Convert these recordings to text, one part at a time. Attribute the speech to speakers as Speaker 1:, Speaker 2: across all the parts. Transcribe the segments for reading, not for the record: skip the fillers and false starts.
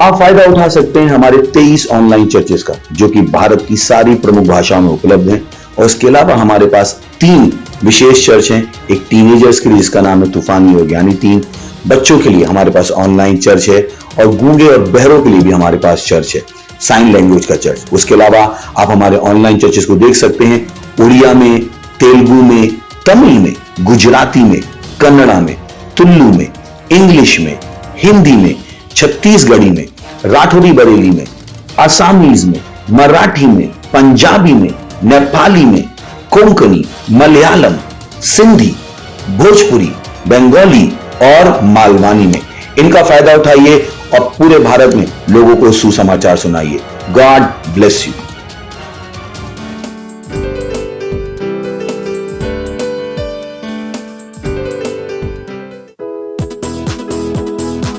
Speaker 1: आप फायदा उठा सकते हैं हमारे 23 ऑनलाइन चर्चेस का, जो कि भारत की सारी प्रमुख भाषाओं में उपलब्ध हैं। और इसके अलावा हमारे पास 3 विशेष चर्च हैं। एक टीनेजर्स के लिए जिसका नाम है तूफानी योग यानी 3, बच्चों के लिए हमारे पास ऑनलाइन चर्च है, और गूंगे और बहरों के लिए भी हमारे पास चर्च है, साइन लैंग्वेज का चर्च। उसके अलावा आप हमारे ऑनलाइन चर्चेस को देख सकते हैं उड़िया में, तेलुगु में, तमिल में, गुजराती में, कन्नड़ा में, तुलु में, इंग्लिश में, हिंदी में, छत्तीसगढ़ी में, राठौरी बरेली में, असमीज में, मराठी में, पंजाबी में, नेपाली में, कोंकणी, मलयालम, सिंधी, भोजपुरी, बंगाली और मालवानी में। इनका फायदा उठाइए और पूरे भारत में लोगों को सुसमाचार सुनाइए। God bless you.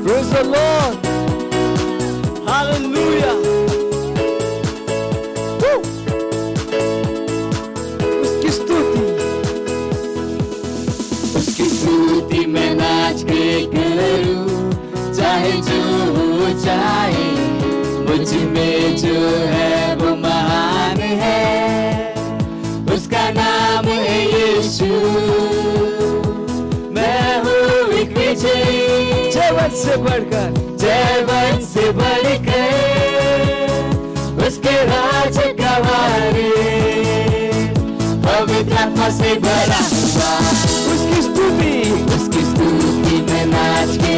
Speaker 2: Praise the Lord. Hallelujah. Woo. उसकी स्तुति में नाच के करूं, चाहे जो हो जाए, मुझ में जो है वो महान है, उसका नाम है यीशु। मैं हूँ एक विजयी, जयवंत से बढ़कर उसके राज का वारी, पवित्र आत्मा से भरा हुआ, उसकी स्तुति में नाच के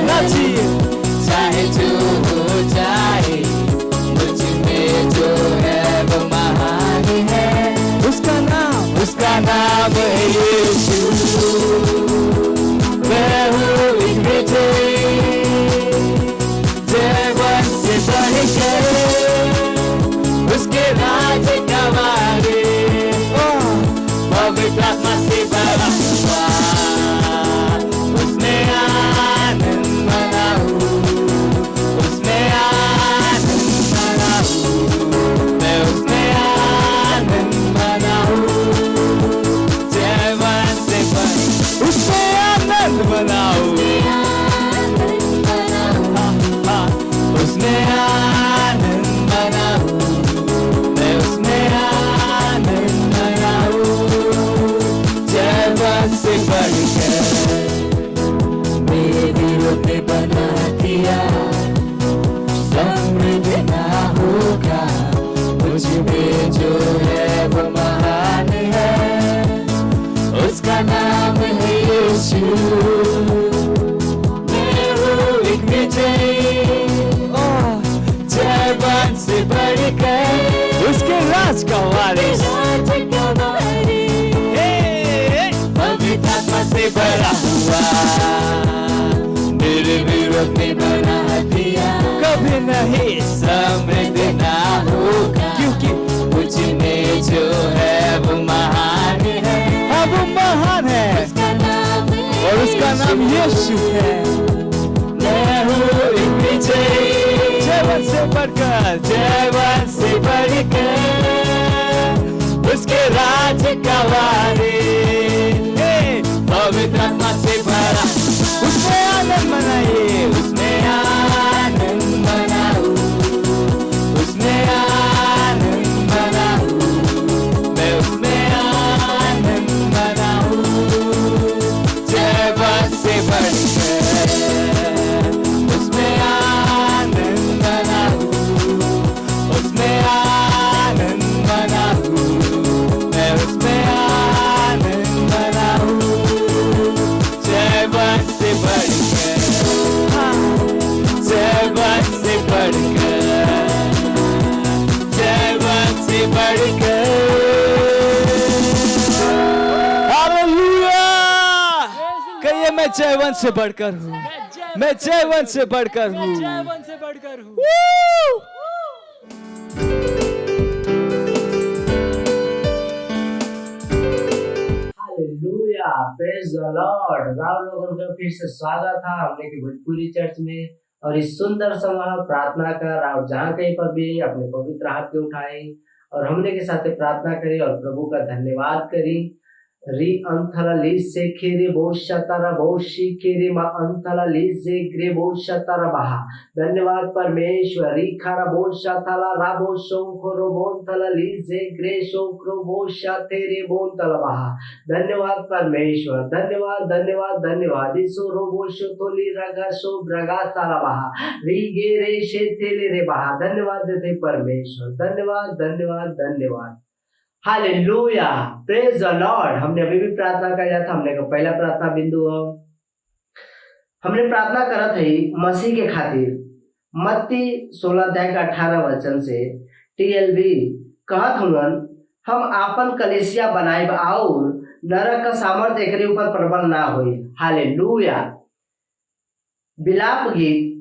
Speaker 2: नाचिए, चाहे जो हो जाए, मुझ में जो है वो महान है, उसका नाम है यीशु। मैं हूँ एक विजयी, जयवंत से बढ़कर उसके राज का वारी, पवित्र आत्मा से भरा हुआ, उसमें आनंद मनाऊं, उसमें आनंद मनाऊं, मैं उसमें आनंद मनाऊं, जयवंत से बढ़कर उसमें आनंद मनाऊं, उसमें आनंद मनाऊं, मैं उसमें आनंद मनाऊं, जयवंत से बढ़कर। मेरे रूप ने बना दिया, समृद्ध ना होगा, मुझ में जो है वो महान है, उसका नाम है यीशु। मैं हूँ एक विजयी, जयवंत से बढ़कर उसके राज का वारिस, पवित्र आत्मा से भरा हुआ, मेरे विरोध में बना दिया, कभी नहीं समृद्ध ना होगा, क्योंकि मुझ में जो है वो महान है, हाँ वो महान है, और उसका नाम यीशु है। मैं हूँ एक विजयी, जयवंत से बढ़कर उसके राज का वारी, पवित्र आत्मा से भरा, उसमें आनंद मनाइए, उसमें आनंद मनाऊं, उसमें आनंद मनाऊं, मैं उसमें आनंद मनाऊं, जयवंत से बढ़कर उसमें आनंद मनाऊं, उसमें आनंद मनाऊं, मैं उसमें आनंद मनाऊं, जयवंत से बढ़कर, जयवंत से बढ़कर, जयवंत से बढ़कर। हालेलुया! कहिए मैं जयवंत से बढ़कर हूँ, मैं जयवंत से बढ़कर हूँ,
Speaker 3: जयवंत से बढ़कर हूँ।
Speaker 4: Hallelujah, praise the Lord. आप लोगों का फिर से स्वागत है हमने की भोजपुरी चर्च में। और इस सुंदर समय प्रार्थना कर और जहाँ कहीं पर भी अपने पवित्र हाथ पे उठाए और हमने के साथ प्रार्थना करी और प्रभु का धन्यवाद करी। री अंथला ली से खेरे बोशतरा बोशी खेरे मा अंथला ली से ग्रे बोशतरा बहा। धन्यवाद परमेश्वर। री खरा बोशतला राबो शोंखरो बोंतला ली से ग्रे शोंखरो बोशा तेरे बोंतला बहा। धन्यवाद परमेश्वर। धन्यवाद धन्यवाद धन्यवाद। इसो रोबो शोतोली रगा शो ब्रगा साला बहा। री गे रे शे तेले रे बहा। धन्यवाद देते परमेश्वर। धन्यवाद धन्यवाद धन्यवाद। Hallelujah, praise the Lord. हमने अभी भी प्रार्थना किया था। हमने का पहला प्रार्थना बिंदु हो, हमने प्रार्थना करा थी मसीह के खातिर। मत्ती 16 अध्याय का 18 वचन से टीएलबी कहत हुन, हम आपन कलीसिया बनाए और नरक का सामर्थ एकरे ऊपर प्रबल ना होई। हालेलुया। बिलाप गीत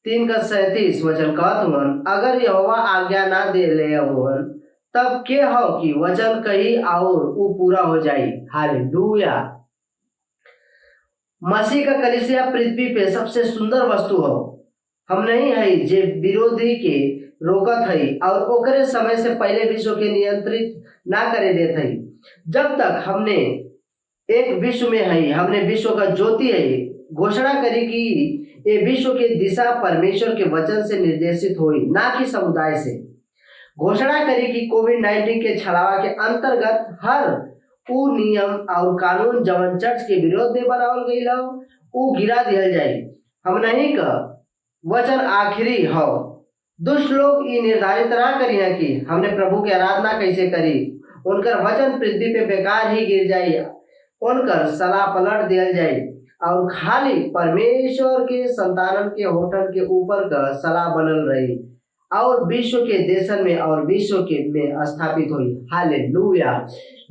Speaker 4: 3 का 37 वचन कहत हुन, अगर यहोवा आज्ञा ना दे ले हुन तब के हो कि वचन कही और वो पूरा हो जाए। हालेलुया। मसीह का कलीसिया पृथ्वी पे सबसे सुंदर वस्तु हो। हम नहीं है जे विरोधी के रोकत है और ओकरे समय से पहले विश्व के नियंत्रित ना करे देत है। जब तक हमने एक विश्व में है, हमने विश्व का ज्योति है, घोषणा करी कि ये विश्व के दिशा परमेश्वर के वचन से निर्देशित होई, ना कि समुदाय से। घोषणा करी कि कोविड-19 के छलावा के अंतर्गत हर उ नियम और कानून जवन चर्च के विरोध में बनावल गई हो उ गिरा दिया जाए। हम नहीं का वचन आखिरी हो। दुष्ट लोग ये निर्धारित ना करिए कि हमने प्रभु की आराधना कैसे करी। उनकर वचन पृथ्वी पे बेकार ही गिर जाए, उनकर सलाह पलट दिया जाए और खाली परमेश्वर के संतानन के होठन के ऊपर का सलाह बनल रही और विश्व के देशन में और विश्व के में स्थापित हुई। हालेलुया।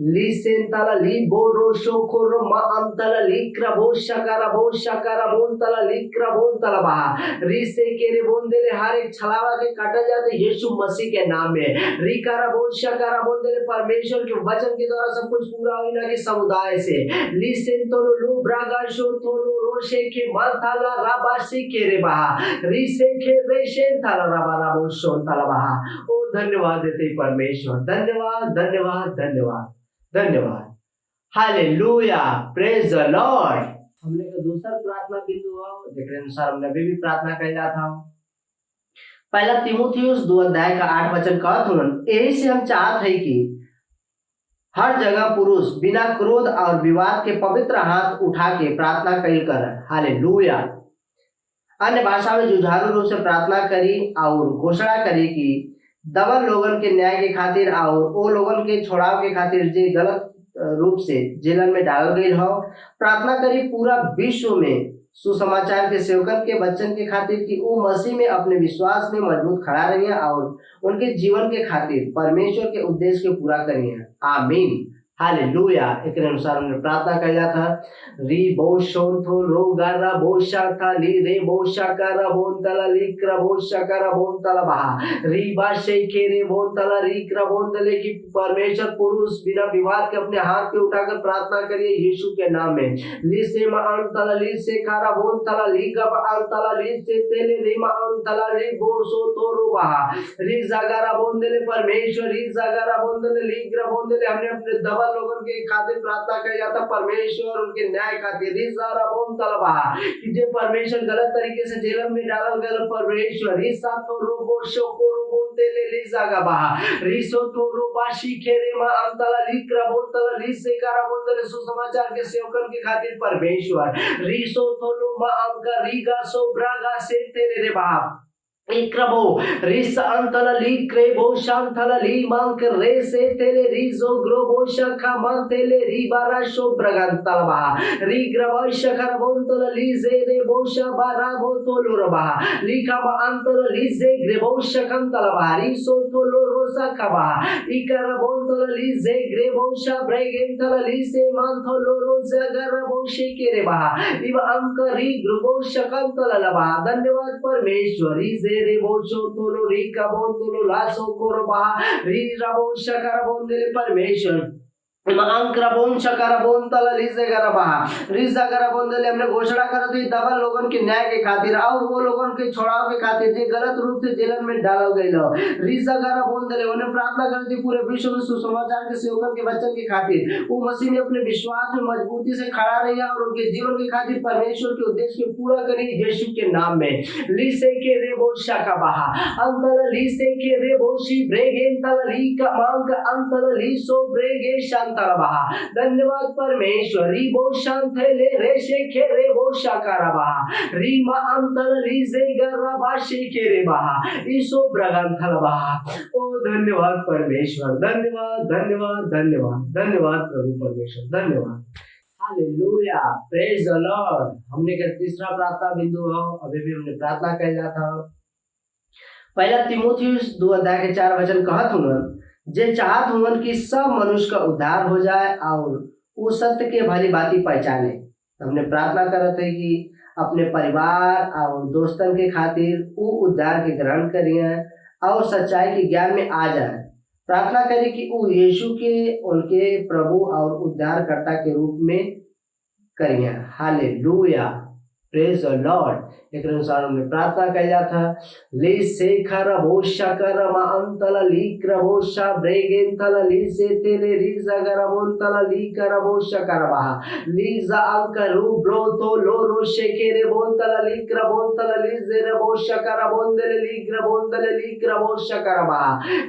Speaker 4: ली सेंताला ली बोरो शोखोरो मा अंतला ली क्रबो शकरा बोंतला ली क्रबोंतला बहा। री से केरे बोंदेले हर एक छलावा के काटा जाते यीशु मसीह के नाम में। री करा बोंदेले परमेश्वर के वचन के द्वारा सब कुछ पूरा हुई, ना कि समुदाय से। ली सेंतोलो लू ब्रागा शोतोलो रोशे के माथाला राबासी केरे बहा। री से के रेशेन थाला राबा शोंतला बहा। ओ धन्यवाद देते परमेश्वर। धन्यवाद धन्यवाद धन्यवाद धन्यवाद। Hallelujah, praise the Lord. हमने का दूसरा प्रार्थना बिंदु हो जेकरे अनुसार हमने अभी भी प्रार्थना कैला था। पहला तीमुथियुस 2 अध्याय का 8 वचन कहत हुन, यही से हम चाहत है कि हर जगह पुरुष बिना क्रोध और विवाद के पवित्र हाथ उठा के प्रार्थना कैल कर। हालेलुया। अन्य भाषा में जुझारू रूप से प्रार्थना करी और घोषणा करी कि दबल लोगन के न्याय के खातिर और वो लोगन के छोड़ाव के खातिर जे गलत रूप से जेलन में डाल गई हो। प्रार्थना करी पूरा विश्व में सुसमाचार के सेवकन के बच्चन के खातिर कि वो मसीह में अपने विश्वास में मजबूत खड़ा रहिए और उनके जीवन के खातिर परमेश्वर के उद्देश्य को पूरा करिए। आमीन। हालेलुया। एक अनुसार हमने प्रार्थना किया था। री बोशोंथो रोगारा बोशाका ली रे बोशाकारा बोंतला ली क्रबोशाकारा बोंतला बहा। री बाशे के रे बोंतला री क्रबोंतले की परमेश्वर पुरुष बिना विवाद के अपने हाथ पे उठाकर प्रार्थना करिए यीशु के नाम में। ली से मा अंतला ली से कारा बोंतला ली गब अंतला ली से तेले री मा अंतला ली बोसो तोरो बहा। री जागारा बोंदले परमेश्वर री जागारा बोंदले ली क्रबोंतले हमने अपने दबल लोगों के खातिर प्रार्थना किया जाता परमेश्वर उनके न्याय खातिर। रिसारा बोम तलबा कि जे परमेश्वर गलत तरीके से जेलन में डालल गए परमेश्वर रिसा तो रोबो शोको रोबो तेले लिजागा बहा। रिसो तो रोबाशी खेरे मा अंतला लिक्रा बोंतला लिसे करा बोंतले सुसमाचार के सेवकन के खातिर परमेश्वर। रिसो तो लो मा अंका रीगा सो ब्रागा से तेले रे बहा। इक्रबो रिस अंतला ली क्रेबो शांतला ली मांक रे से तेले रिजो ग्रोबो शखा मान तेले री बारा शो प्रगंतला बहा। री ग्रबो शखर बोंतला ली जे रे बोशा बारा बोतोलो रबा। लिखा मा अंतला ली जे ग्रेबो शखंतला बहा। रिसो तोलो रोसा खबा। इकर बोंतला ली जे ग्रेबो शा ब्रेगेंतला ली से मांथलो रोजा गरबो शेके रे बहा। इव अंक री ग्रोबो शखंतला लबा। धन्यवाद परमेश्वर। रे बोचो तोलो री का बोंतलो लासो कोरबा री रबो शकर बोंदले परमेश्वर हमने घोषणा कर दी दबल लोगन के न्याय के खातिर और वो लोगन के छोड़ाव के खातिर जो गलत रूप से जेलन में डालल गईल हो। रिजा गारा बोल दले उन्हें प्रार्थना कर दी पूरे विश्व में सुसमाचार के सेवकन के वचन के खातिर वो मसीह ने अपने विश्वास में मजबूती से खड़ा रहा और उनके जीवन के खातिर परमेश्वर के उद्देश्य को पूरा करी यीशु के नाम में। लीसे के रेबोशा का बहा अंतल लीसे के रेबोशी ब्रेगेन तल ली का मांग अंतल लीसो ब्रेगे शांतल बहा। धन्यवाद परमेश्वर रीबो शांते ले रेशे के रेबो शाकारा बहा रीमा अंतल लीजे गरा बाशे के रे बहा ईसो ब्रगंथल बहा। ओ धन्यवाद परमेश्वर, धन्यवाद धन्यवाद धन्यवाद धन्यवाद प्रभु परमेश्वर, धन्यवाद। Hallelujah, praise the Lord. हमने का तीसरा प्रार्थना बिंदु हो, अभी भी हमने प्रार्थना कैला था। पहला तीमुथियुस 2:4 कहत हुन जे चाहत हुन कि सब मनुष्य का उद्धार हो जाए और वो सत्य के भली बाती पहचाने। हमने प्रार्थना करत है कि अपने परिवार और दोस्तन के खातिर वो उद्धार के ग्रहण करिए और सच्चाई के ज्ञान में आ जाए। प्रार्थना करें कि वो यीशु के उनके प्रभु और उद्धारकर्ता के रूप में करिए। Hallelujah, praise the Lord. एक अनुसार हमने प्रार्थना किया था ले से खरबोशा करम अंतल ली क्रबोशा ब्रेगेंतल ली से तेले रीजा गरमोंतल ली करबोशा करबा लीजा अंकरू ब्रोतो लोरो शेकेरे बोंतल ली क्रबोंतल ली जेरबोशा करबोंदल ली क्रबोशा करबा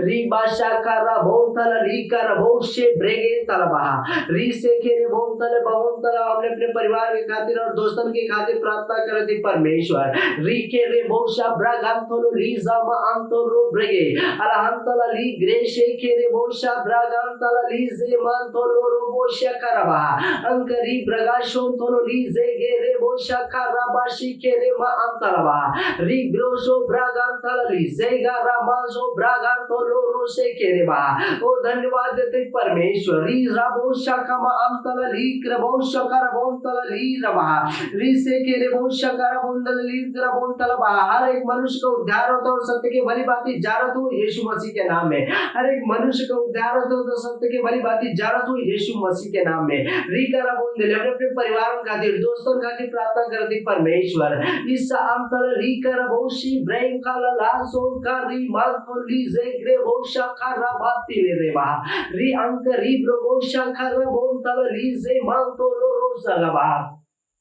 Speaker 4: रीबाशा करबोंतल ली करबोशे ब्रेगेंतल बा री से केरे बोंतल बोंतल। हमने अपने परिवार के खातिर और दोस्तन के खातिर प्रार्थना करती परमेश्वर रीके रे बोशा ब्रागांतोलो लीजा मा अंतोलो ब्रेगे अलहंतला ली ग्रेशे के रे बोशा ब्रागांतला लीजे मांतोलो रोबोशा करबा अंकरी ब्रागाशोंतोलो लीजे गे रे बोशा कराबाशी के रे मा अंतलबा री ग्रोशो ब्रागांतला लीजे गा रामाजो ब्रागांतोलो रोशे के रे बा। ओ धन्यवाद देते परमेश्वर री राबोशा कमा अंतला ली क्रबोशा करबोंतला ली रबा री से के रे बोशा करबोंतला हर एक मनुष्य का उद्धार होता और सत्य के भली बातें जारत हो यीशु मसीह के नाम में। हर एक मनुष्य का उद्धार होता तो सत्य के भली बातें जारत हो यीशु मसीह के नाम में। रीकरा बोंदले अपने परिवार खातिर दोस्तों खातिर प्रार्थना करती परमेश्वर ईसा अंतर रीकरा बोशी ब्रेंकाला लासो का री मालतो लीजे ग्रे बोशा खरा बाती ले रे बा री अंक री ब्रो बोशा खरा बोंतल लीजे मालतो लोरो सगबा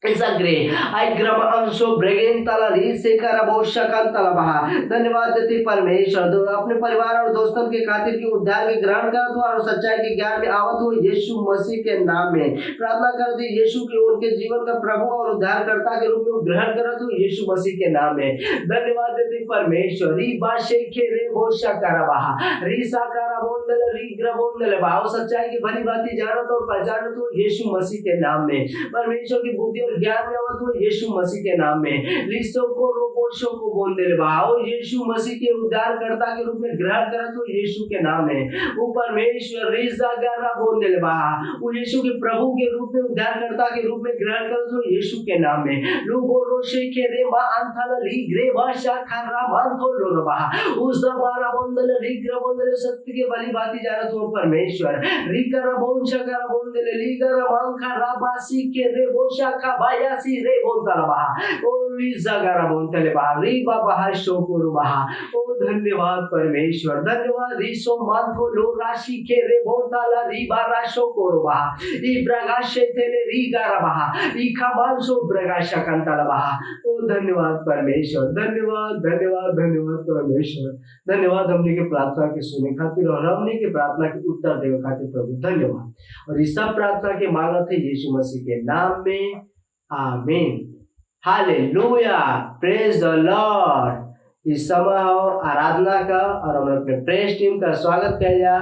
Speaker 4: इसग्रे आइग्रम अंशो ब्रेगेन तलरी से करबोशा कान तलबहा। धन्यवाद देते परमेश्वर अपने परिवार और दोस्तों के खातिर की उद्धार के ग्रहण करत हो और सच्चाई के ज्ञान में आवत हो यीशु मसीह के नाम में। प्रार्थना करते यीशु के उनके जीवन का प्रभु और उद्धारकर्ता के रूप में ग्रहण करत हो यीशु मसीह के नाम में। धन्यवाद देते परमेश्वर री बाशे के रे बोशा करबहा री साकारा बोंदल री ग्रबोंदल बाव सच्चाई की भली बातें जानत और पहचानत हो यीशु मसीह के नाम में। परमेश्वर की बुद्धि ज्ञान में आवत हो यीशु मसीह के नाम में। लिसो को रोबोशो को बोंदे बाओ यीशु मसीह के उद्धारकर्ता के रूप में ग्रहण करत हो यीशु के नाम में। वो परमेश्वर रिजा गारा बोंदे बा वो यीशु के प्रभु के रूप में उद्धारकर्ता के रूप में ग्रहण करत हो यीशु के नाम में। लोगो रोशे के रे मा अंथल ली ग्रे भाषा खरा मानथो लोरबा उस बारा बोंदल री ग्र बोंदल सत्य के भली बातें जानत हो परमेश्वर री कर बोंशा कर बोंदल ली कर मांखा राबासी के रे बोशा का बायासी रे बोंतला बहा ओ लीजा गारा बोंतले बहा री बाबा शोकुरु बहा। ओ धन्यवाद परमेश्वर, धन्यवाद रीसो मांथो लो राशि के रे बोंतला री बारा शोकुरु बहा ई ब्रगाशे तेले री गारा बहा ई खबालसो ब्रगाशा कंतला बहा। ओ धन्यवाद परमेश्वर, धन्यवाद धन्यवाद धन्यवाद परमेश्वर, धन्यवाद हमने के प्रार्थना के सुने खातिर और हमने के प्रार्थना के उत्तर देवे खातिर प्रभु धन्यवाद। और इस सब प्रार्थना के मांगत है यीशु मसीह के नाम में, आमीन। Hallelujah, praise the Lord. इस समय हो आराधना का और हम अपने प्रेस टीम का स्वागत किया जा।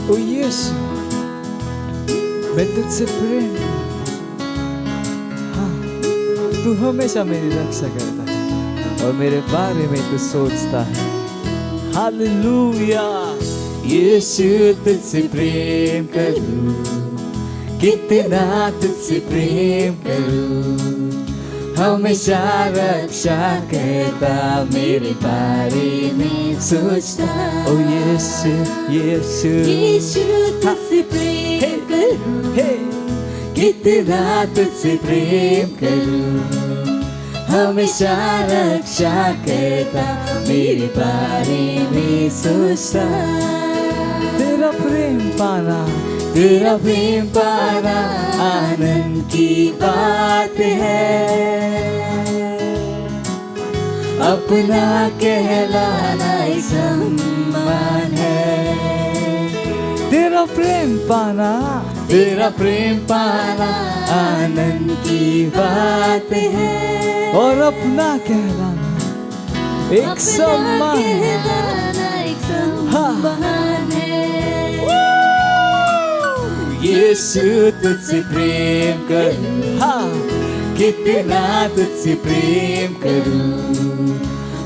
Speaker 2: ओ यीशु मैं तुझसे प्रेम, हाँ तू हमेशा मेरी रक्षा करता है। ओ और मेरे बारे में तू सोचता है। हालेलुया। यीशु तुझसे प्रेम करूं, कितना तुझसे प्रेम करूं, हमेशा रक्षा करता, मेरे बारे में सोचता। ओ यीशु यीशु
Speaker 3: यीशु तुझसे प्रेम करूं,
Speaker 2: कितना तुझसे प्रेम करूं, हमेशा रक्षा करता, मेरे बारे में सोचता। तेरा प्रेम पाना, तेरा प्रेम पाना आनंद की बात है, अपना कहलाना एक सम्मान है। तेरा प्रेम पाना, तेरा प्रेम पाना आनंद की बात है, और अपना कहलाना एक सम्मान है। यीशु तुझसे प्रेम करूं, कितना तुझसे प्रेम करूं,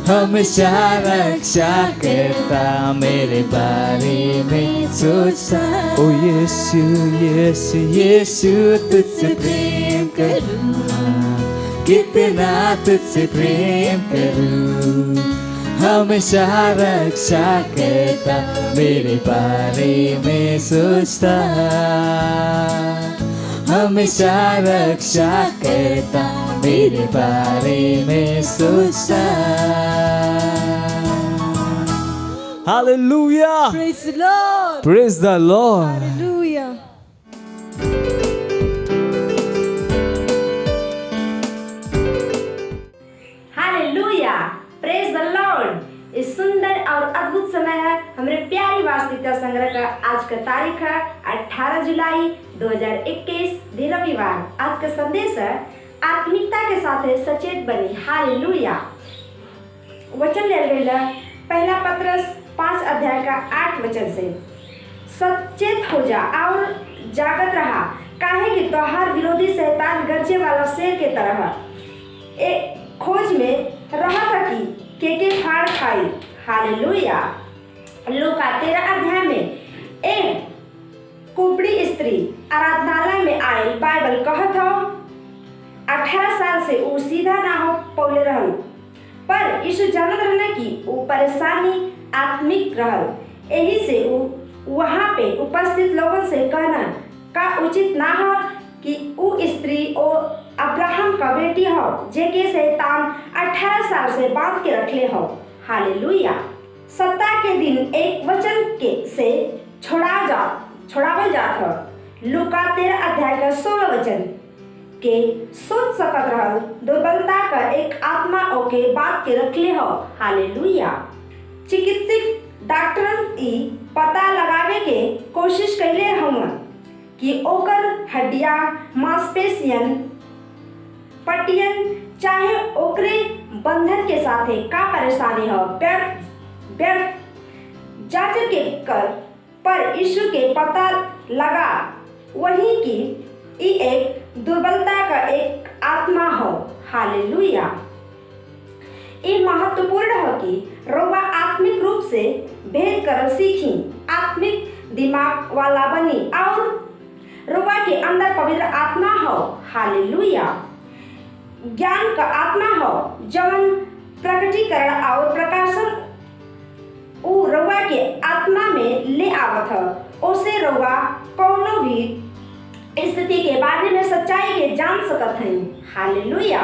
Speaker 2: हमेशा रक्षा करता, मेरे बारे में सोचता। ओ यीशु यीशु यीशु तुझसे प्रेम करूं, कितना तुझसे प्रेम करूं, हमेशा रक्षा करता, मेरे बारे में सोचता, हमेशा रक्षा करता, मेरे बारे में सोचता। Hallelujah.
Speaker 3: Praise the Lord.
Speaker 2: Praise the Lord.
Speaker 3: Hallelujah.
Speaker 5: Hallelujah, praise the Lord. इस सुंदर और अद्भुत समय है हमारे प्यारी वास्तविकता संग्रह का। आज का तारीख है 18 जुलाई 2021 दिन रविवार। आज का संदेश है आत्मिकता के साथ सचेत बनी। हालेलुया। वचन ले गया पहला पत्रस 5 अध्याय का 8 वचन से, सचेत हो जा और जागत रहा, काहे कि तोहार विरोधी शैतान गरजे वाला शेर के तरह एक खोज में रहा था कि के फाड़ खाई। हालेलुया। लूका 13 अध्याय में एक कुबड़ी स्त्री आराधनालय में आई। बाइबल कहत हो 18 साल से वो सीधा ना हो पौले रहल, पर यीशु जानत रहने की वो परेशानी आत्मिक रहल। यही से वो वहाँ पे उपस्थित लोगों से कहना का उचित ना हो कि वो स्त्री और अब्राहम का बेटी हो, जेके शैतान 18 साल से बांध के रखले हो। हालेलुया। सप्ताह के दिन एक वचन के से छोड़ावल जात हो। लूका 13 अध्याय का 16 वचन के सोच सकत रहल, दुर्बलता का एक आत्मा ओके बांध के रखले हो। हालेलुया। चिकित्सक डॉक्टर ई पता लगावे के कोशिश कैले हम कि ओकर हड्डियां, मांसपेशियन, पट्टियन चाहे ओकरे बंधन के साथ का परेशानी हो, व्यर्थ जांच के कर पर यीशु के पता लगा वही कि ये एक दुर्बलता का एक आत्मा हो। हालेलुया। ये महत्वपूर्ण हो कि रउआ आत्मिक रूप से भेद कर सीखी, आत्मिक दिमाग वाला बनी और रउआ के अंदर पवित्र आत्मा हो। हालेलुया। ज्ञान का आत्मा हो जवन प्रकटीकरण और प्रकाशन उ रउआ के आत्मा में ले आवत हो। ओसे रउआ कौनो भी स्थिति के बारे में सच्चाई के जान सकत हैं। हालेलुया।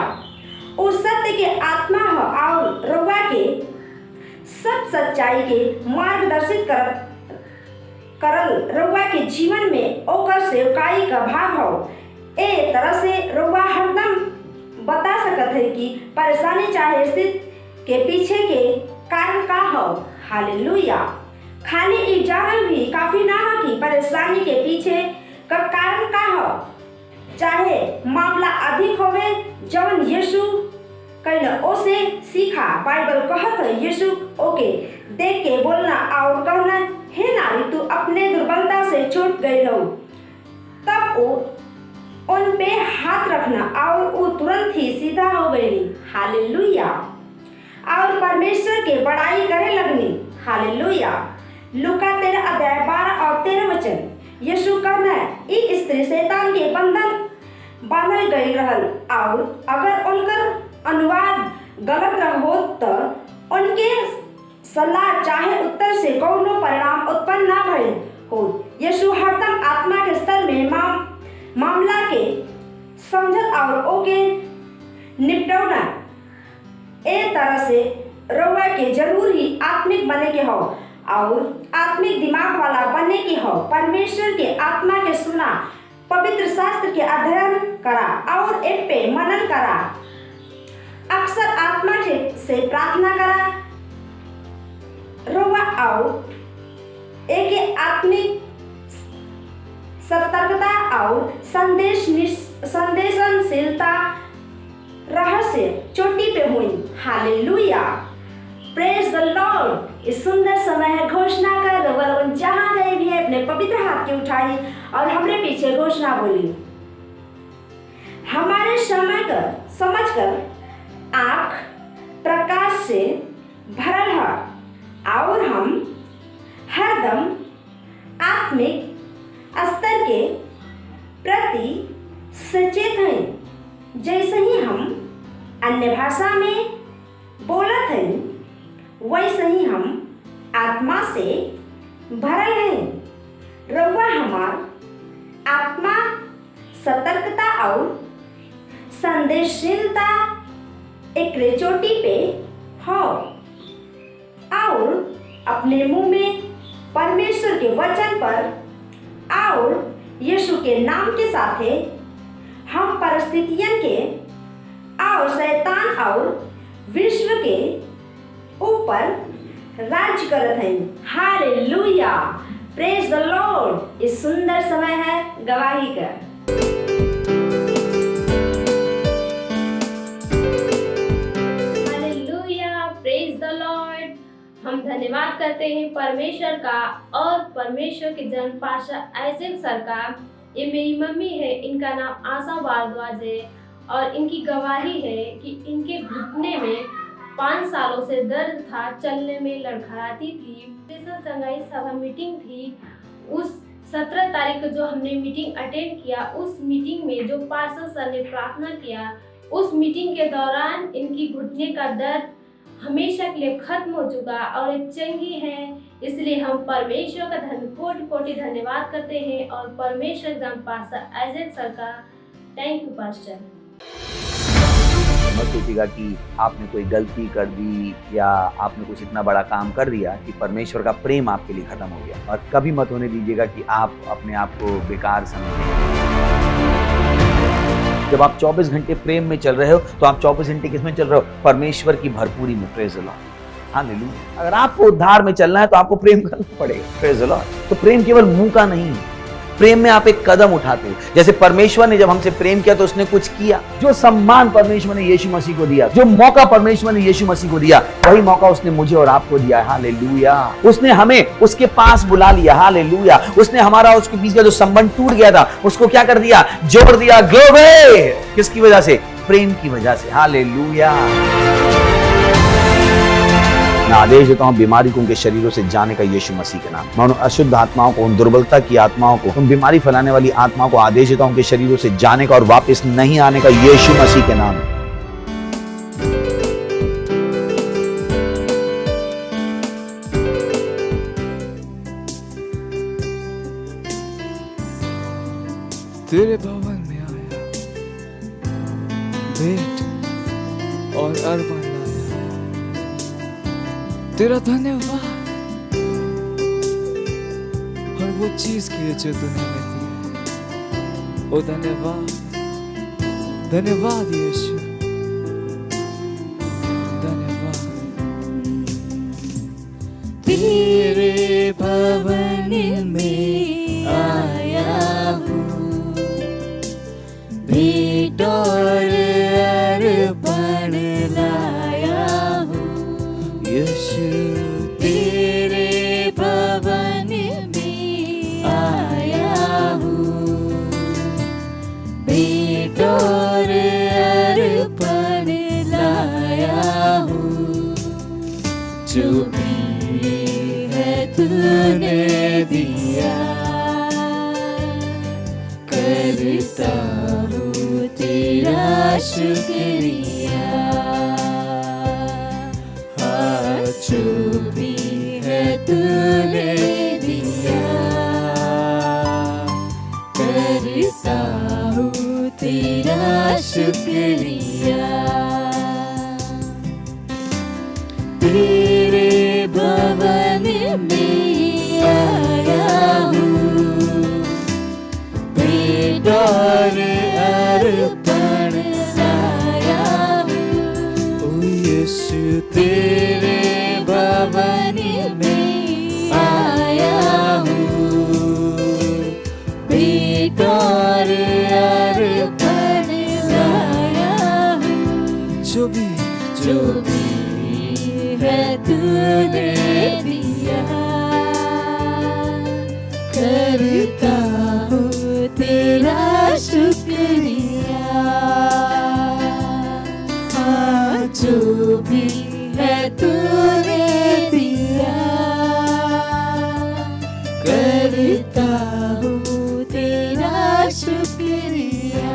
Speaker 5: उस सत्य के आत्मा हो और रउआ के सब सच्चाई के मार्गदर्शित करल रउआ के जीवन में ओकर सेवकाई का भाग हो। ए तरह से रउआ हरदम बता सकत है कि परेशानी चाहे स्थिति के पीछे के कारण का हो। हालेलुया। खाली ये जानल भी काफी ना हो कि परेशानी के पीछे का कारण का हो, चाहे मामला अधिक होवे जवन यीशु कहना ओसे सीखा। बाइबल कहत है यीशु ओके देख के बोलना और कहना, हे नारी तू अपने दुर्बलता से छूट गई हो। तब वो उन पे हाथ रखना और वो तुरंत ही सीधा हो गई। हालेलुया। और परमेश्वर के बड़ाई करे लगनी। हालेलुया। लूका 13 अध्याय 12 और 13 वचन। यीशु कहना ई स्त्री शैतान के बंधन बांधल गई रहल और अगर उनकर अनुवाद गलत रह हो तो उनके सलाह चाहे उत्तर से कौनो परिणाम उत्पन्न ना भइल हो। यीशु हरदम आत्मा के स्तर में मामला के समझत और ओके निपटौना ए तरह से रउआ के जरूर ही आत्मिक बने के हो और आत्मिक दिमाग वाला बनने की हो। परमेश्वर के आत्मा के सुना, पवित्र शास्त्र के अध्ययन करा और इन पे मनन करा। अक्सर आत्मा से प्रार्थना करा रउआ और एक आत्मिक सतर्कता और संदेशनशीलता रहस्य चोटी पे हुई। Hallelujah, praise the Lord. इस सुंदर समय है घोषणा कर रउआ जहाँ गए भी है अपने पवित्र हाथ के उठाई और हमरे पीछे घोषणा बोली। हमारे समय कर समझ कर आँख प्रकाश से भरल है और हम हरदम आत्मिक स्तर के प्रति सचेत हैं। जैसे ही हम अन्य भाषा में बोलत हैं वैसे ही हम आत्मा से भरल हैं। रउआ हमार आत्मा सतर्कता और संदेशशीलता एक चोटी पे हो और अपने मुंह में परमेश्वर के वचन पर और यीशु के नाम के साथ हम परिस्थितियों के और शैतान और विश्व के ऊपर राज करत हैं। Hallelujah, praise the Lord. इस सुंदर समय है गवाही का।
Speaker 6: Hallelujah, praise the Lord. हम धन्यवाद करते हैं परमेश्वर का और परमेश्वर के जन्म पास्टर आइजैक सर का। ये मेरी मम्मी है, इनका नाम आशा भारद्वाज है और इनकी गवाही है कि इनके घुटने में 5 सालों से दर्द था, चलने में लड़खड़ाती थी। स्पेशल चंगाई सभा मीटिंग थी, उस 17 तारीख को जो हमने मीटिंग अटेंड किया, उस मीटिंग में जो पास्टर सर ने प्रार्थना किया, उस मीटिंग के दौरान इनकी घुटने का दर्द हमेशा के लिए खत्म हो चुका और एक चंगी है। इसलिए हम परमेश्वर का कोटि धन्यवाद करते हैं और परमेश्वर जन पास्टर आइजैक सर का थैंक यू पास्टर।
Speaker 7: मत सोचिएगा कि आपने कोई गलती कर दी या आपने कुछ इतना बड़ा काम कर दिया कि परमेश्वर का प्रेम आपके लिए खत्म हो गया, और कभी मत होने दीजिएगा कि आप अपने आप को बेकार समझें। जब आप 24 घंटे प्रेम में चल रहे हो तो आप 24 घंटे किसमें चल रहे हो? परमेश्वर की भरपूरी में। Praise the Lord, hallelujah. अगर आपको उद्धार में चलना है तो आपको प्रेम करना पड़ेगा। Praise the Lord. तो प्रेम केवल मुंह का नहीं है, प्रेम में आप एक कदम उठाते हो। जैसे परमेश्वर ने जब हमसे प्रेम किया तो उसने कुछ किया। जो सम्मान परमेश्वर ने यीशु मसीह को दिया, जो मौका परमेश्वर ने यीशु मसीह को दिया, वही मौका उसने मुझे और आपको दिया है। हालेलुया। उसने हमें उसके पास बुला लिया। हालेलुया। उसने हमारा उसके बीच का जो संबंध टूट गया था उसको क्या कर दिया? जोड़ दिया। ग्लोरी। किसकी वजह से? प्रेम की वजह से। हालेलुया। मैं आदेश देता हूं बीमारी को उनके शरीरों से जाने का यीशु मसीह के नाम। मैं उन अशुद्ध आत्माओं को, उन दुर्बलता की आत्माओं को, उन बीमारी फैलाने वाली आत्माओं को आदेश देता हूं उनके शरीरों से जाने का और वापस नहीं आने का यीशु मसीह के नाम।
Speaker 2: तेरे भवन में आया, भेंट और अर्पण लाया। तेरा धन्यवाद और वो चीज की जो तूने हमें दी। ओ धन्यवाद, धन्यवाद यीशु, धन्यवाद।
Speaker 3: तेरे भवन में आया हूँ, भेंट और अर्पण लाया हूँ।
Speaker 2: यीशु
Speaker 3: तेरे भवन में आया हूँ, भेंट और अर्पण लाया हूँ। दिया, करता हूँ तेरा शुक्रिया। हाँ, जो भी है तूने दिया, करता हूँ तेरा शुक्रिया। तेरे भवन में आया हूँ, भेंट और अर्पण लाया हूँ। ओ यीशु तेरे भवन में आया हूँ, भेंट और अर्पण लाया हूँ। जो भी है तूने दिया, करता हूँ तेरा शुक्रिया। हाँ, जो भी है तूने दिया, करता हूँ तेरा शुक्रिया।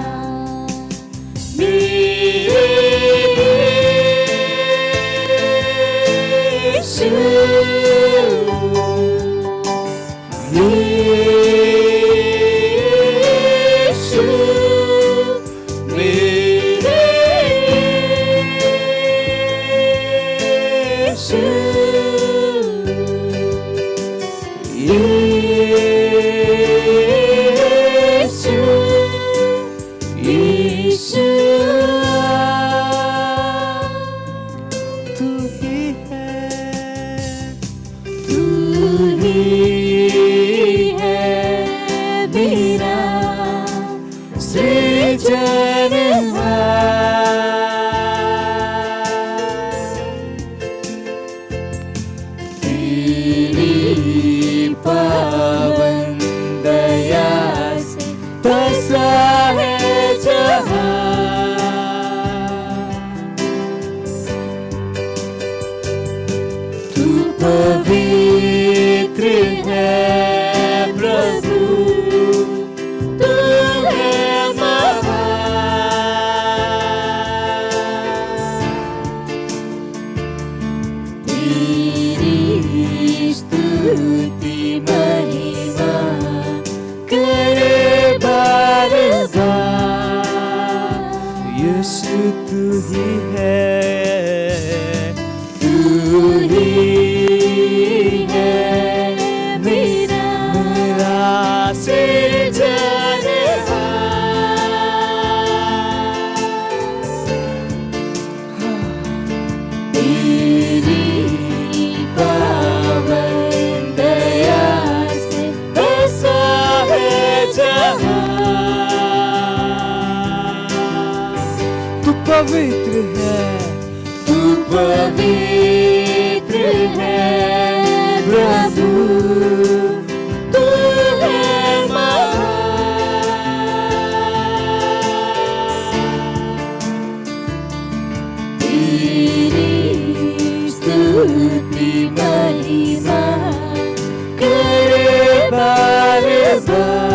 Speaker 3: पवित्र है प्रभु, तू है महान। तेरी स्तुति महिमा करे बार बार। यीशु तू ही है, तू ही पवित्र है, तू पवित्र है प्रभु, तू है महान। तेरी स्तुति महिमा करे बार बार।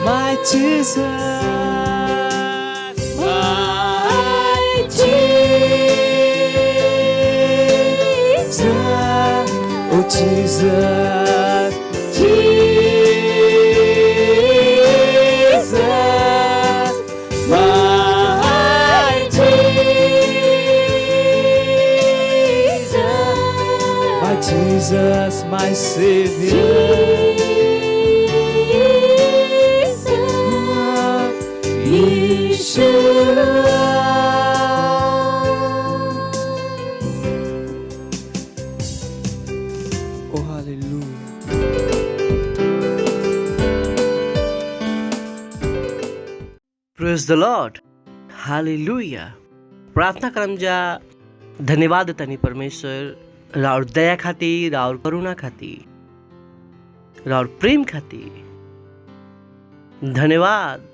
Speaker 3: My Jesus, my Jesus, oh Jesus, Jesus, my Jesus, my Savior.
Speaker 8: Praise the Lord, hallelujah. प्रार्थना करम जा धन्यवाद तनी परमेश्वर राउर दया खातिर, राउर करुणा खातिर, राउर प्रेम खातिर धन्यवाद।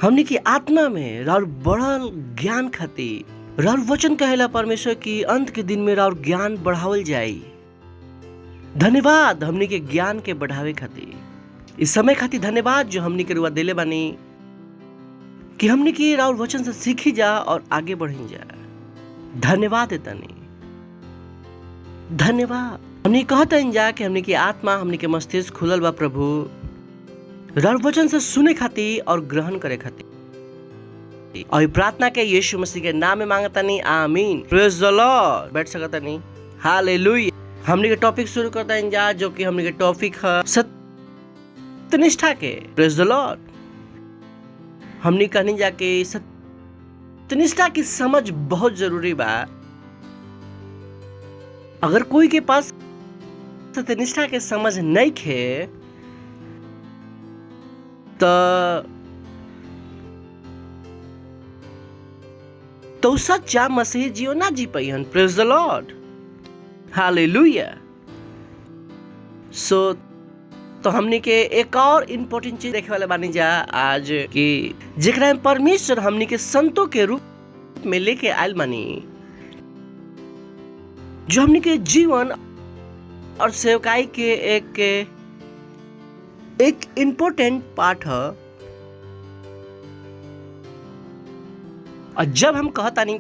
Speaker 8: हमने की आत्मा में राउर बढ़ल ज्ञान खातिर, राउर वचन कहेला परमेश्वर की अंत के दिन में राउर ज्ञान बढ़ावल जाई। धन्यवाद हमने के ज्ञान के बढ़ावे खातिर, इस समय खातिर धन्यवाद जो हमने के रुआ देले बानी कि हमने की राउर वचन से सीखी जा और आगे बढ़ी जा। धन्यवाद तनी, धन्यवाद। हमने कहते जा कि हमने की आत्मा, हमने के मस्तिष्क खुलल बा प्रभु राउर वचन से सुने खातिर और ग्रहण करे खातिर। और प्रार्थना के यीशु मसीह के नाम में मांगतानी, आमीन। Praise the Lord. बैठ सकतानी, हालेलुया। हमने के टॉपिक शुरू करता जा जो कि हमने के टॉपिक है सत्यनिष्ठा के। Praise the Lord. हमने कहनी जाके सत्यनिष्ठा की समझ बहुत जरूरी बा। अगर कोई के पास सत्यनिष्ठा के समझ नहीं खे तो सच्चा मसीही जीवन ना जी पाई। Praise the Lord, hallelujah. सो तो हमने के एक और इम्पोर्टेंट चीज देखे वाले बानी जा आज कि जेकरा में परमेश्वर हमने के संतों के रूप में लेके आयल बानी, जो हमने के जीवन और सेवकाई के एक इम्पोर्टेंट पार्ट है। और जब हम कहता नहीं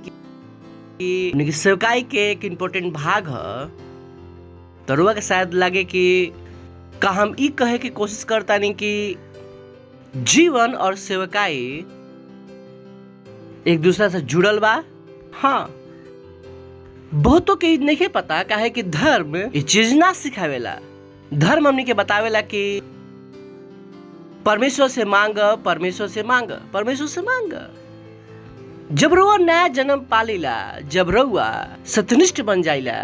Speaker 8: कि सेवकाई के एक इम्पोर्टेंट भाग है तो रुआ के शायद लगे कि का हम ई कहे की कोशिश करता नहीं कि जीवन और सेवकाई एक दूसरे से जुड़ल बा। हाँ, बहुतों के नहीं पता काहे कि धर्म ये चीज ना सिखावेला। धर्म हमने के बतावेला कि परमेश्वर से मांग, परमेश्वर से मांग, परमेश्वर से मांग। जब रुआ नया जन्म पालीला, जब रुआ सत्यनिष्ठ बन जाइला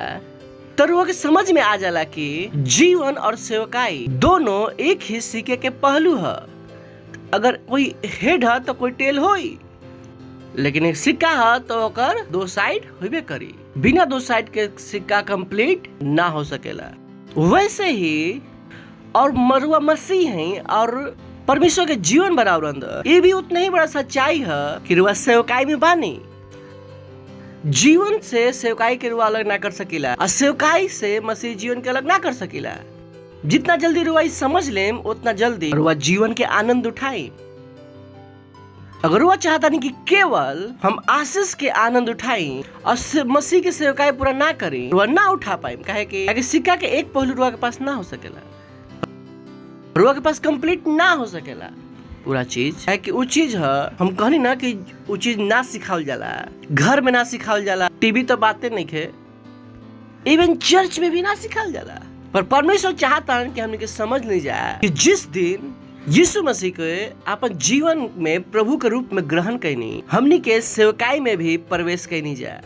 Speaker 8: तो रुआ के समझ में आ जाला कि जीवन और सेवकाई दोनों एक ही सिक्के के पहलू है। अगर कोई हेड है तो कोई टेल होई, लेकिन एक सिक्का है तो ओकर दो साइड होबे करी। बिना दो साइड के सिक्का कंप्लीट ना हो सकेला। वैसे ही और मरुआ मसीह हैं और परमेश्वर के जीवन बराबर अंदर ये भी उतना ही बड़ा सच्चाई है कि रुआ सेवकाई में बानी। जीवन से सेवकाई के रुआ अलग ना कर सकीला और सेवकाई से मसीह जीवन के अलग ना कर सकीला। जितना जल्दी रुआ समझ लेम उतना जल्दी रुआ जीवन के आनंद उठाई। अगर रुआ चाहता नहीं कि केवल हम आशीष के आनंद उठाई और मसीह की सेवकाई पूरा ना करें, रुआ ना उठा पाए। काहे कि सिक्का के एक पहलू रुआ के पास ना हो सकेला, रुआ के पास कंप्लीट ना हो सकेला पूरा चीज है कि वो चीज है। हम कहनी ना कि वो चीज ना सिखावल जाला, घर में ना सिखावल जाला, टीवी तो बातें नहीं है, इवन चर्च में भी ना सिखावल जाला। पर परमेश्वर चाहता है कि हमने के समझ नहीं जाए कि जिस दिन यीशु मसीह को अपन जीवन में प्रभु के रूप में ग्रहण करनी, हमने के सेवकाई में भी प्रवेश करनी जाए।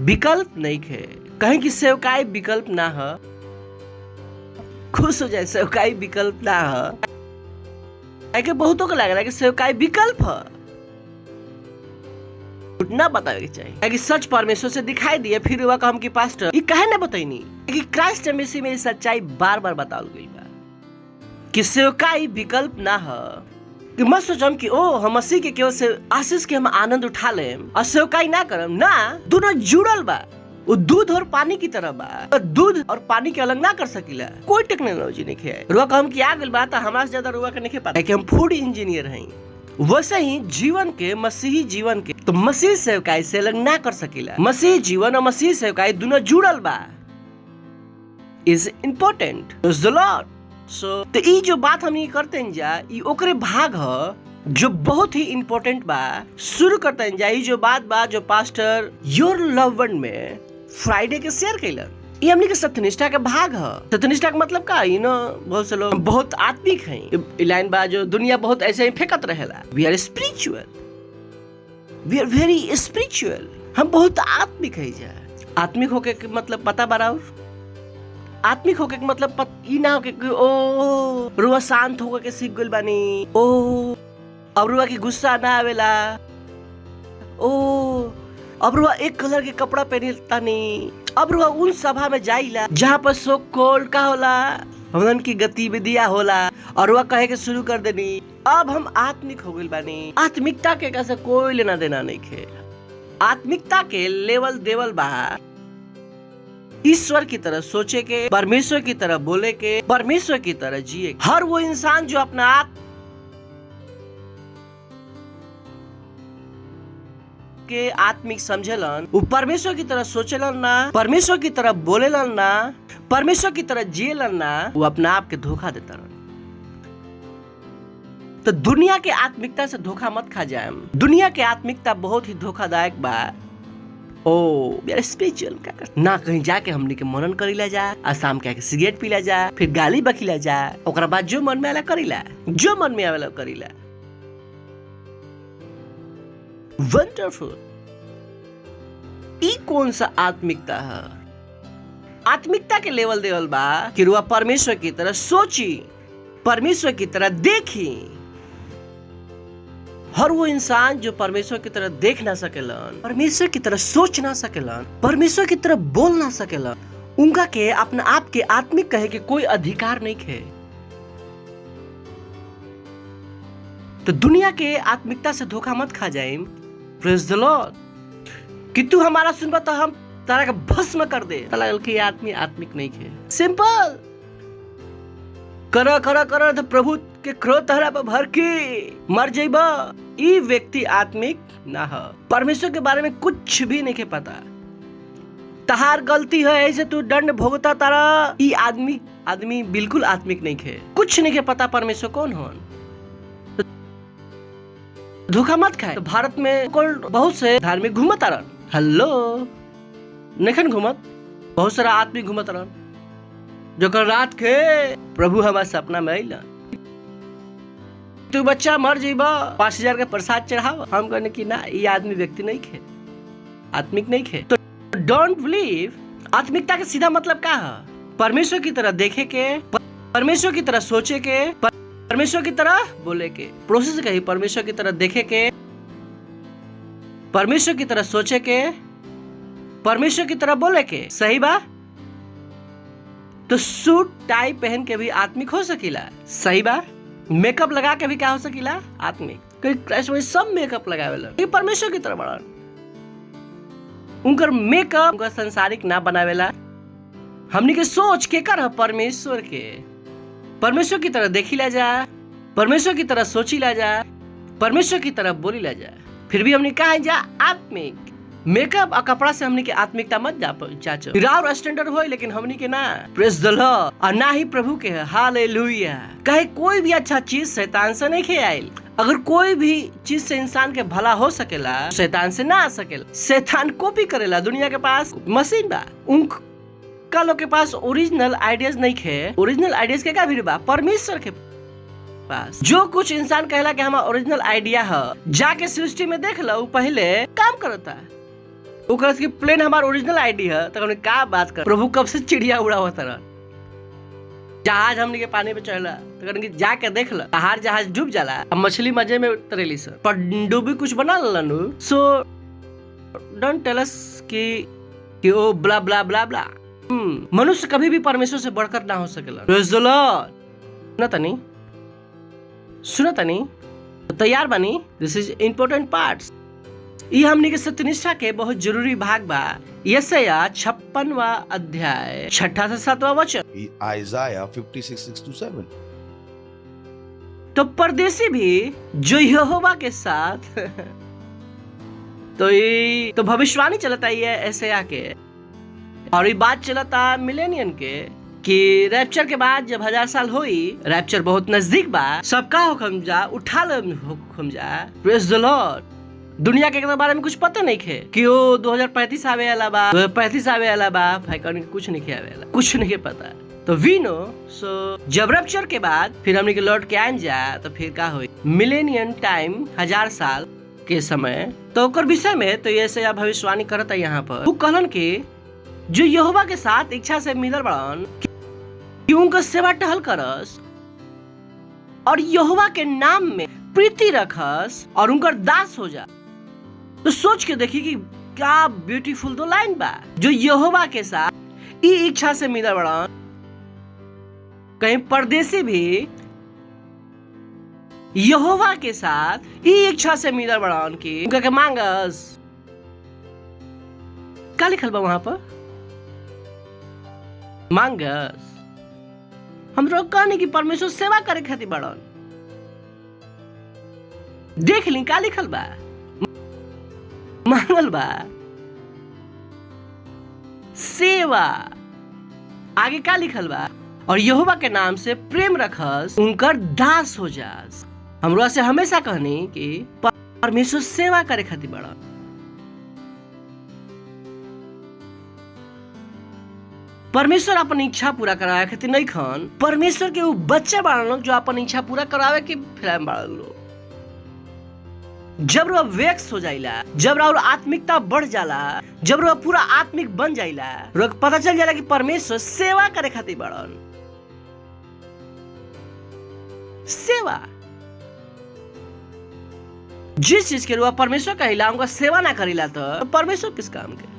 Speaker 8: विकल्प नहीं है, कहीं की सेवकाई विकल्प ना है। खुश हो जाए, सेवकाई विकल्प ना है। बहुतों को लग रहा है कि सेवकाई विकल्प है, ना बतावे के चाहिए कि सच परमेश्वर से दिखाई दिए। फिर हुआ हम की पास्टर ये कहे ना बताइनी कि क्राइस्ट मसीह में सच्चाई बार बार बताओ गई बा कि सेवकाई विकल्प ना है। कि मत सोचम कि ओ हम मसीह के केवल से आशीष के हम आनंद उठा लेम और सेवकाई ना करम ना, दोनों जुड़ल बा। वो दूध और पानी की तरह बा। दूध और पानी के अलग ना कर सकीला, कोई टेक्नोलॉजी नहीं है। रुआ हम की आ गइल बा त हमरा से ज्यादा रुआ के नहीं पता कि हम फूड इंजीनियर हैं। वैसे ही जीवन के, मसीही जीवन के तो मसीह सेवकाई से अलग ना कर सकीला। मसीह जीवन और मसीह सेवकाई दोनों जुड़ल बा, is important. The Lord. So तो ये जो बात हम करते हैं जा, ये ओकरे भाग है जो बहुत ही इम्पोर्टेंट बा। शुरू करते हैं जा, ये जो बात बा जो पास्टर योर लव वन में फ्राइडे के शेयर कैलन, ये हमने के सत्यनिष्ठा के भाग है। सत्यनिष्ठा का मतलब का, बहुत से लोग बहुत आत्मिक हैं। लाइन बा जो दुनिया बहुत ऐसे ही फेंकत रहेला, वी आर स्पिरिचुअल, वी आर वेरी स्पिरिचुअल। हम बहुत आत्मिक है जा। आत्मिक होके मतलब पता बराबर आत्मिक होके के मतलब ई ना होके कि ओ रुआ शांत होकर के सीख गइल बानी, ओ अब रुआ की गुस्सा ना आवेला, ओ अब रुआ एक कलर के कपड़ा पहनता नहीं, अब रुआ उन सभा में जाइला जहाँ पर सो कोल का होला, हमन की गतिविधियां होला और रुआ कहे के शुरू कर देनी अब हम आत्मिक हो गइल बानी। आत्मिकता के कैसे कोई लेना देना नहीं खे। आत्मिकता के लेवल देवल बा ईश्वर की तरह सोचे के, परमेश्वर की तरह बोले के, परमेश्वर की तरह जिए। हर वो इंसान जो अपना आप के आत्मिक समझेलन, वो परमेश्वर की तरह सोचेलन ना, परमेश्वर की तरह बोलेलन ना, परमेश्वर की तरह जिएलन ना, वो अपना आप के धोखा देता रहन। तो दुनिया के आत्मिकता से धोखा मत खा जाए। दुनिया के आत्मिकता बहुत ही धोखादायक बा। ओ यार स्पिरिचुअल क्या कर ना, कहीं जाके हमने के मनन करीला जा, आ शाम के सिगरेट पीला जा, फिर गाली बकीला जा, ओकरा बाद जो मन में आला करीला, जो मन में आवेला करीला। वंडरफुल। ई कौन सा आत्मिकता है? आत्मिकता के लेवल देवल बा कि रुआ परमेश्वर की तरह सोची, परमेश्वर की तरह देखी। हर वो इंसान जो परमेश्वर की तरह देख ना सकेलन, परमेश्वर की तरह सोच ना सकेलन, परमेश्वर की तरह बोल ना सकेलन, उनका के अपना आप के आत्मिक कहे के कोई अधिकार नहीं है। तो दुनिया के आत्मिकता से धोखा मत खा जाए। Praise the Lord. कि तू हमारा सुनबा तो हम तारा का भस्म कर दे, लगल कि आदमी आत्मिक नहीं है। सिंपल कर तो प्रभु के क्रोध तहरा पर भर के मर जाइबा। ई व्यक्ति आत्मिक ना है। परमेश्वर के बारे में कुछ भी नहीं के पता। तहार गलती है ऐसे तू दंड भोगता तारा। ई आदमी बिल्कुल आत्मिक नहीं है। कुछ नहीं के पता परमेश्वर कौन हो। धोखा मत खाए। तो भारत में बहुत से धार्मिक घूमत रहन। हेलो नखन घूमत, बहुत सारा आदमी घूमत रहन जो कल रात के प्रभु हमारे सपना में आइला, तू बच्चा मर जाइबा 5000 का प्रसाद चढ़ावा। हम कहने की ना, ये आदमी व्यक्ति नहीं खे, आत्मिक नहीं खे। तो डोंट बिलीव। आत्मिकता का सीधा मतलब क्या है? परमेश्वर की तरह देखे के, परमेश्वर की तरह सोचे के, परमेश्वर की तरह बोले के। प्रोसेस कही परमेश्वर की तरह देखे के, परमेश्वर की तरह सोचे के, परमेश्वर की तरह बोले के। सही बा? तो सूट टाई पहन के भी आत्मिक हो सकीला। सही बा? मेकअप लगा के भी क्या हो सकीला? आत्मिक। क्योंकि सब मेकअप लगावेला, ये परमेश्वर की तरह बड़ा। उनकर मेकअप उनका संसारिक ना बनावेला। हमनी के सोच के कर परमेश्वर के, परमेश्वर की तरह देखी ला जा, परमेश्वर की तरह सोची ला जा, परमेश्वर की तरह बोली ला जा। फिर भी हमने कहा जा आत्मिक। मेकअप और कपड़ा से हमने के आत्मिकता मत जाचो। राव स्टैंडर्ड हो लेकिन हमने के ना प्रेज द लॉर्ड और ना ही प्रभु के हालेलुया। कहे कोई भी अच्छा चीज शैतान से नहीं आयल। अगर कोई भी चीज से इंसान के भला हो सकेला, शैतान से ना आ सकेला। शैतान कॉपी करेला। दुनिया के पास मशीन बा, उनका लोग के पास ओरिजिनल आइडियाज नहीं है। ओरिजिनल आइडियाज के क्या भी बा? परमेश्वर के पास। जो कुछ इंसान कहला कि हमारा ओरिजिनल आइडिया है, जाके सृष्टि में देख लो, पहले काम करता है। की प्लेन हमारा ओरिजिनल आइडिया है, तो क्या बात कर। प्रभु कब से चिड़िया उड़ा हुआ तरह जहाज हमने के पानी पे चढ़ला, तो जाके देख लो, बाहर जहाज डूब जाला, अब मछली मजे में तरेली सर, पर डूबी कुछ बना लनु। सो डोंट टेल अस कि ओ ब्ला ब्ला ब्ला ब्ला। मनुष्य कभी भी परमेश्वर से बढ़कर ना हो सकेला। Praise the Lord. सुना तनी तैयार बनी। दिस इज इम्पोर्टेंट पार्ट्स। ये हमने के सत्यनिष्ठा के बहुत जरूरी भाग बा। यशाया 56वां अध्याय 6 से 7वां वचन।
Speaker 3: Isaiah 56:6-7।
Speaker 8: तो परदेशी भी जो यहोवा के साथ तो ये तो भविष्यवाणी चलता ही है यशाया के, और ये बात चलता मिलेनियन के कि रैप्चर के बाद जब 1000 साल होई, रैप्चर बहुत नजदीक बा, सबका हुक्म जा उठा लो हुक्म जा। Praise the Lord. दुनिया के बारे में कुछ पता नहीं है कि वो 2035 आवे वाला बा, 2035 आवे वाला बा। भाई कुछ नहीं आवे वाला, कुछ नहीं पता। तो वी नो। सो जब रैप्चर के बाद फिर हमने के लौट के आन जा, तो फिर का होई? मिलेनियम टाइम 1000 साल के समय। तो ओकर विषय में तो ये से भविष्यवाणी करता यहाँ पर। वो कहलन कि जो यहोवा के साथ इच्छा से मिलल बड़न, कि उनका सेवा टहल करस और यहोवा के नाम में प्रीति रखस और उनकर दास हो जा। तो सोच के देखी कि क्या ब्यूटीफुल दो लाइन बा जो यहोवा के साथ ई इच्छा से मिलल बड़न। कहीं परदेसी भी यहोवा के साथ ई इच्छा से मिलल बड़न कि उनका के मांगस। का लिखल बा वहां पर? मांगस। हम लोग कहने की परमेश्वर सेवा करे खातिर बड़न। देख ली का लिखल बा, मांगल बा सेवा। आगे का लिखल बा? और यहोवा के नाम से प्रेम रखस, उनकर दास हो जास। हमरा से हमेशा कहनी कि परमेश्वर सेवा करे खातिर बड़न। परमेश्वर अपन इच्छा पूरा करावे खातिर नहीं खन। परमेश्वर के वो बच्चे बाड़न लोग जो अपन इच्छा पूरा करावे के फिल्म बाड़न लोग। जब वो वेक्स हो जाइला, जब वो आत्मिकता बढ़ जाला, जब वो पूरा आत्मिक बन जाइला, रोग पता चल जाला कि परमेश्वर सेवा करे खातिर बाड़न। सेवा जिस चीज के रुआ परमेश्वर कहिला उनका सेवा ना करिला तो परमेश्वर किस काम के?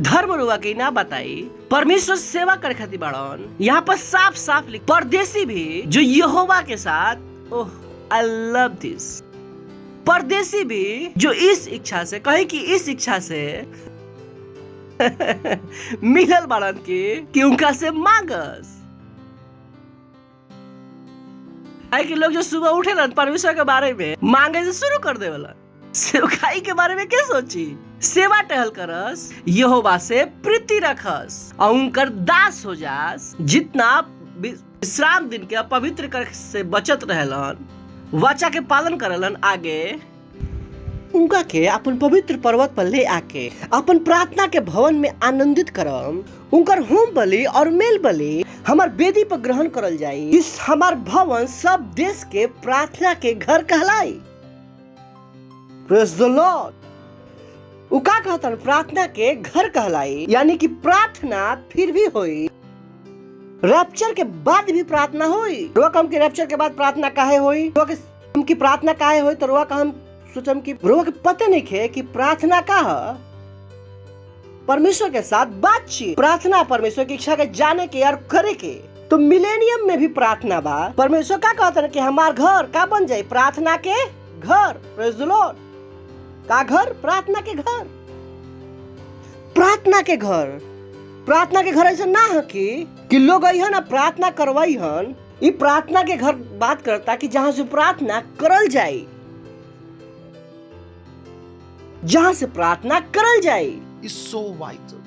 Speaker 8: धर्म रुआ के ना बताई परमेश्वर सेवा करे खातिर बाड़न। यहाँ पर साफ साफ लिख परदेसी भी जो यहोवा के साथ, ओह आई लव दिस, परदेसी भी जो इस इच्छा से कहे कि इस इच्छा से मिलल बाड़न कि उनका से मांगस। आई के लोग जो सुबह उठे परमेश्वर के बारे में मांगे से शुरू कर देवला। सेवकाई के बारे में क्या सोची? सेवा टहल करस, यहोवा से प्रीति रखस और उनकर दास हो जास। जितना विश्राम दिन के पवित्र कर से बचत रहलन, वाचा के पालन करलन, आगे उनका के अपन पवित्र पर्वत पर ले आके अपन प्रार्थना के भवन में आनंदित करम। उनकर होम बलि और मेल बलि हमार वेदी पर ग्रहण करल जाई। इस हमार भवन सब देश के प्रार्थना के घर कहलाई। Praise the Lord. उ का कहतन? प्रार्थना के घर कहलाई, यानी कि प्रार्थना फिर भी होई। रैप्चर के बाद भी प्रार्थना होई। रोआ कम के रैप्चर के बाद प्रार्थना काहे होई? रोआ के की प्रार्थना काहे होई? तो रोआ का हम सोचम कि रोआ के पता नहीं खे कि प्रार्थना का है परमेश्वर के साथ बातचीत। प्रार्थना परमेश्वर की इच्छा के जाने के और करे के। तो मिलेनियम में भी प्रार्थना बा। परमेश्वर का कहता है कि हमार घर का बन जाए? प्रार्थना के घर। Praise the Lord. का घर? प्रार्थना के घर। प्रार्थना के घर। प्रार्थना के घर ऐसा ना है कि लोग आई ना प्रार्थना करवाई हन। ये प्रार्थना के घर बात करता कि जहां से प्रार्थना करल जाए, जहां से प्रार्थना करल जाए।
Speaker 3: is so vital.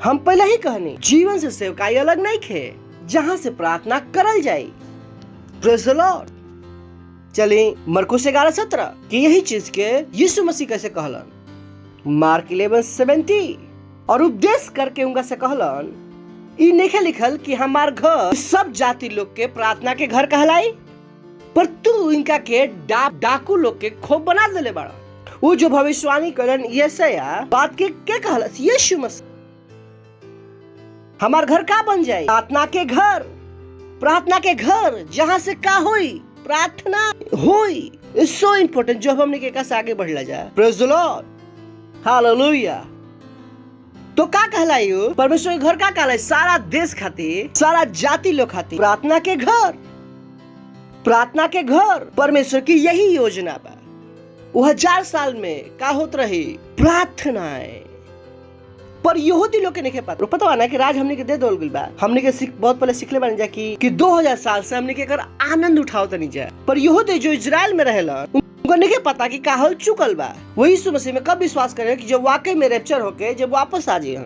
Speaker 8: हम पहले ही कहनी जीवन से सेवकाई अलग नहीं खे, जहां से प्रार्थना करल जाए। Praise the Lord. चलिए मरकुस 11:17 कि यही चीज के यीशु मसीह कैसे कहलन। मार्क 11:70 और उपदेश करके उनका से कहलन, ई नहीं लिखल कि हमार घर सब जाति लोग के प्रार्थना के घर कहलाई, पर तू इनका के डाकू लोग के खोप बना देले बड़ा। वो जो भविष्यवाणी करन यशायाह बात के कहलस यीशु मसीह। हमार घर का बन जाए? प्रार्थना के घर। प्रार्थना के घर जहां से का होई? प्रार्थना होई। इट्स सो इम्पोर्टेंट जो हमने के कैसे आगे बढ़ला जाए। Praise the Lord. हालेलुया। तो का कहलाई? परमेश्वर के घर का कहलाई? सारा देश खातिर, सारा जाति लोग खातिर प्रार्थना के घर। प्रार्थना के घर परमेश्वर की यही योजना बा। वो 1000 साल में का होत रही? प्रार्थनाएं। पर यहूदी लोग के नहीं पता ना कि राज हमने के दे दोल गइल बा। हमने के बहुत पहले सीखले बानी जा कि 2000 साल से हमने के एकर आनंद उठावत नहीं जा। पर यहूदी जो इजराइल में रहेला उनको नहीं पता कि का हो चुकल बा। वही यीशु मसीह में कब विश्वास करे कि जब वाकई में रैप्चर होके जब वापस आ जाए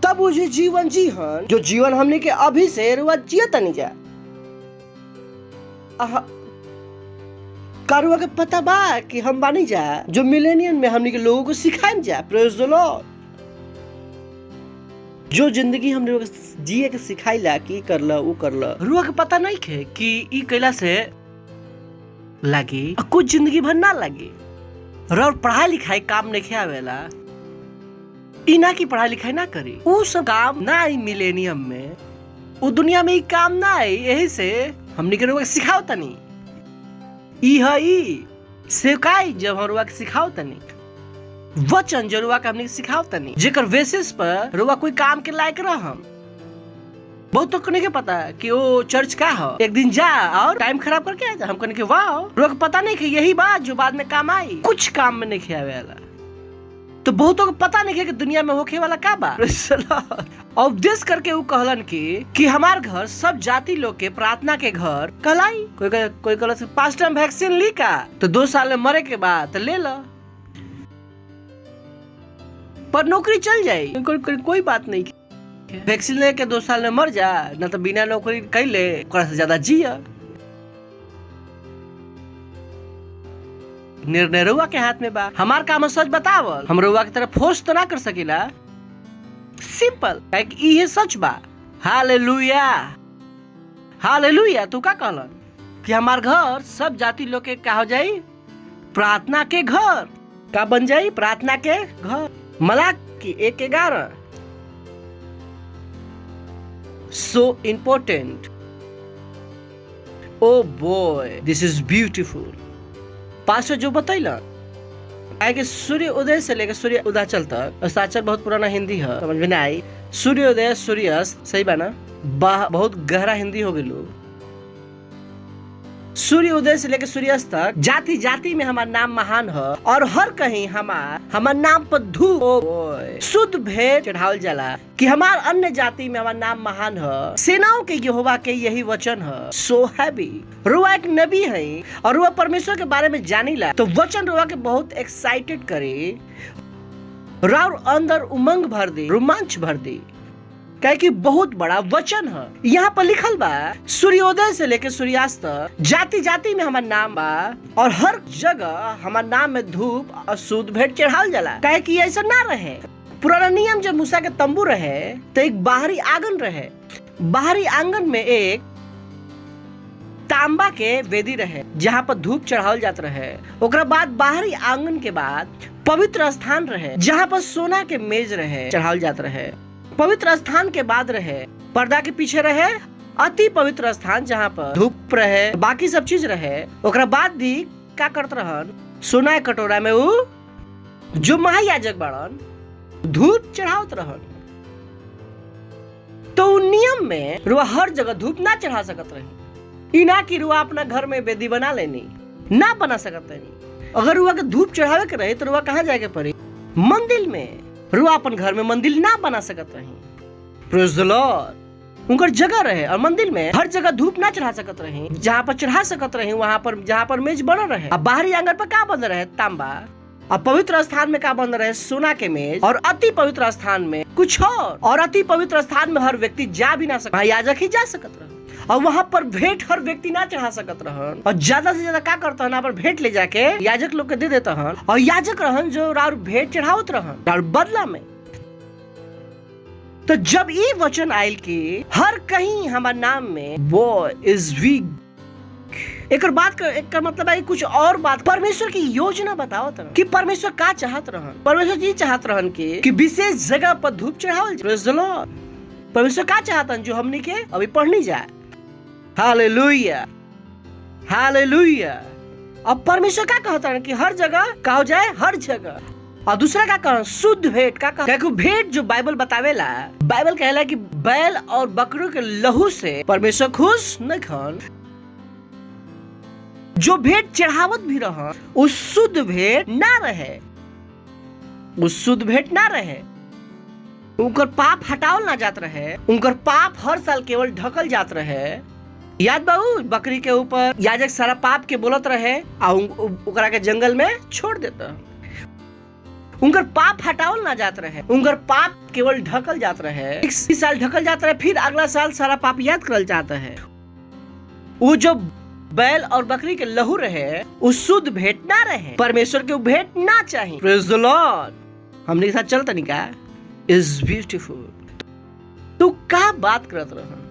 Speaker 8: तब वो जीवन जी हन जो जीवन हमने के अभी से जियत नहीं जा। कारुआ के पता बा कि हम बानी जा जो मिलेनियम में हमने के लोगों को सिखाएं जा। Praise the Lord. जो जिंदगी हमने लोग जिए के सिखाइला कि करला वो करला, रुआ के पता नहीं खे कि ई कैला से लगी कुछ जिंदगी भर ना लगी। और पढ़ाई लिखाई काम नहीं आवेला। इना की पढ़ाई लिखाई ना करी, वो सब काम ना आई मिलेनियम में, वो दुनिया में ही काम ना आई। यही से हमने के सिखाओ तनी ई सेवकाई, जब हम रुआ के सिखाओ तनी वचन जो रुआ के हमने सिखाओ तनी, जेकर बेसिस पर रुआ कोई काम के लायक रहम। बहुत तो के पता कि वो चर्च का हो, एक दिन जा और टाइम खराब करके आ जा। हम कहने के वाह, रुआ को पता नहीं कि यही बात जो बाद में काम आई, कुछ काम में नहीं खियावे वाला। तो बहुतों को पता नहीं कि दुनिया में होखे वाला का बा। और उपदेश करके वो कहलन कि हमार घर सब जाति लोग के प्रार्थना के घर कहलाई। कोई कहल पास्टर वैक्सीन ली का, तो 2 साल में मरे के बाद तो ले लो, पर नौकरी चल जाये, कोई बात नहीं। वैक्सीन लेके 2 साल में मर जा, न तो बिना नौकरी कैले से ज्यादा जिया। निर्णय रउआ के हाथ में बा। हमार काम सच बतावल, हम रउआ की तरफ फोर्स तो ना कर सकीला, सिंपल ये सच बा। Hallelujah hallelujah. तू का कहलन कि हमार घर सब जाति लोग के का हो जाई, प्रार्थना के घर का बन जाई, प्रार्थना के घर। Malachi 1:11। So important. Oh boy, this is beautiful. Pastor जो बतैला कि सूर्य उदय से लेकर सूर्य उदाचल तक, अस्ताचल बहुत पुराना हिंदी है, समझ में नहीं आई। सूर्योदय सूर्यास्त सही बा ना, बहुत गहरा हिंदी हो गई। सूर्य उदय से लेकर सूर्यास्त तक जाति जाति में हमारा नाम महान है, और हर कहीं हमार नाम पर धूप शुद्ध भेंट चढ़ावल जाला कि हमार अन्य जाति में हमारा नाम महान है। सेनाओं के यहोवा के यही वचन है। So heavy. रुआ एक नबी है और रुआ परमेश्वर के बारे में जानीला, तो वचन रुआ के बहुत एक्साइटेड करे, राउर अंदर उमंग भर दे, रोमांच भर दे, कि बहुत बड़ा वचन है। यहाँ पर लिखल बा सूर्योदय से लेकर सूर्यास्त तक जाति जाति में हमारा नाम बा, और हर जगह हमारा नाम में धूप और शुद्ध भेंट चढ़ाल जाला। कहे कि ऐसा ना रहे। पुराना नियम जब मूसा के तंबू रहे तो एक बाहरी आंगन रहे, बाहरी आंगन में एक तांबा के वेदी रहे जहाँ पर धूप चढ़ावल जात रहे। ओकरा बाद बाहरी आंगन के बाद पवित्र स्थान रहे जहाँ पर सोना के मेज रहे चढ़ावल जात रहे। पवित्र स्थान के बाद रहे पर्दा के पीछे रहे अति पवित्र स्थान जहाँ पर धूप रहे, बाकी सब चीज रहे। ओकरा बाद भी क्या करत रहन, सोना के कटोरा में वो जो महायाजक बाड़न धूप चढ़ावत रहन। तो नियम में रुआ हर जगह धूप ना चढ़ा सकत रही। इना की रुआ अपना घर में वेदी बना लेनी, ना बना सकत रही। अगर रुआ के धूप चढ़ावे के रहे तो रुआ कहाँ जाए के पड़ी, मंदिर में। रुआ अपन घर में मंदिर ना बना सकत रही। प्रेज़ द लॉर्ड। उनकर जगह रहे और मंदिर में हर जगह धूप ना चढ़ा सकत रही। जहाँ पर चढ़ा सकत रही वहाँ पर जहाँ पर मेज बनल रहे। अब बाहरी आंगन पर का बंद रहे, तांबा। अब पवित्र स्थान में का बंद रहे, सोना के मेज। और अति पवित्र स्थान में कुछ और अति पवित्र स्थान में हर व्यक्ति जा भी ना सकता, याजक ही जा सकत रहे। और वहाँ पर भेंट हर व्यक्ति ना चढ़ा सकत रहन। और ज्यादा से ज्यादा क्या करता है, पर भेंट ले जाके याजक लोग के दे देता हन, और याजक रहन जो राउर भेंट चढ़ावत रहन और बदला में। तो जब ये वचन आयल कि हर कहीं हमारे नाम में बॉय इज वीक, एक बात का मतलब है कुछ और बात। परमेश्वर की योजना बताओ तरह कि परमेश्वर का चाहत रहन। परमेश्वर जी चाहत रहन कि विशेष जगह पर धूप चढ़ावल। प्रेज़ द लॉर्ड। परमेश्वर का चाहतन जो हमनी के अभी पढ़नी जाए। Hallelujah hallelujah. अब परमेश्वर क्या कहता है कि हर जगह का हो जाए, हर जगह। और दूसरा क्या कह, शुद्ध भेंट का कह, भेंट जो बाइबल बतावेला, बाइबल कहला कि बैल और बकरों के लहू से परमेश्वर खुश नहीं खन। जो भेंट चढ़ावत भी रहा उस शुद्ध भेंट ना रहे, उस शुद्ध भेंट ना रहे। उनकर पाप हटावल ना जात रहे, उनकर पाप हर साल केवल ढकल जात रहे। याद बाबू, बकरी के ऊपर याजक सारा पाप के बोलत रहे और के जंगल में छोड़ देता। उनकर पाप हटावल ना जात रहे, उनकर पाप केवल ढकल जात रहे। 1 साल ढकल जाता रहे, फिर अगला साल सारा पाप याद करल जाता है। वो जो बैल और बकरी के लहू रहे उस शुद्ध भेंट ना रहे। परमेश्वर के भेंट ना चाहिए। प्रेज़ द लॉर्ड। हमने साथ चलता नहीं का इज ब्यूटीफुल। तो का बात करत रहा,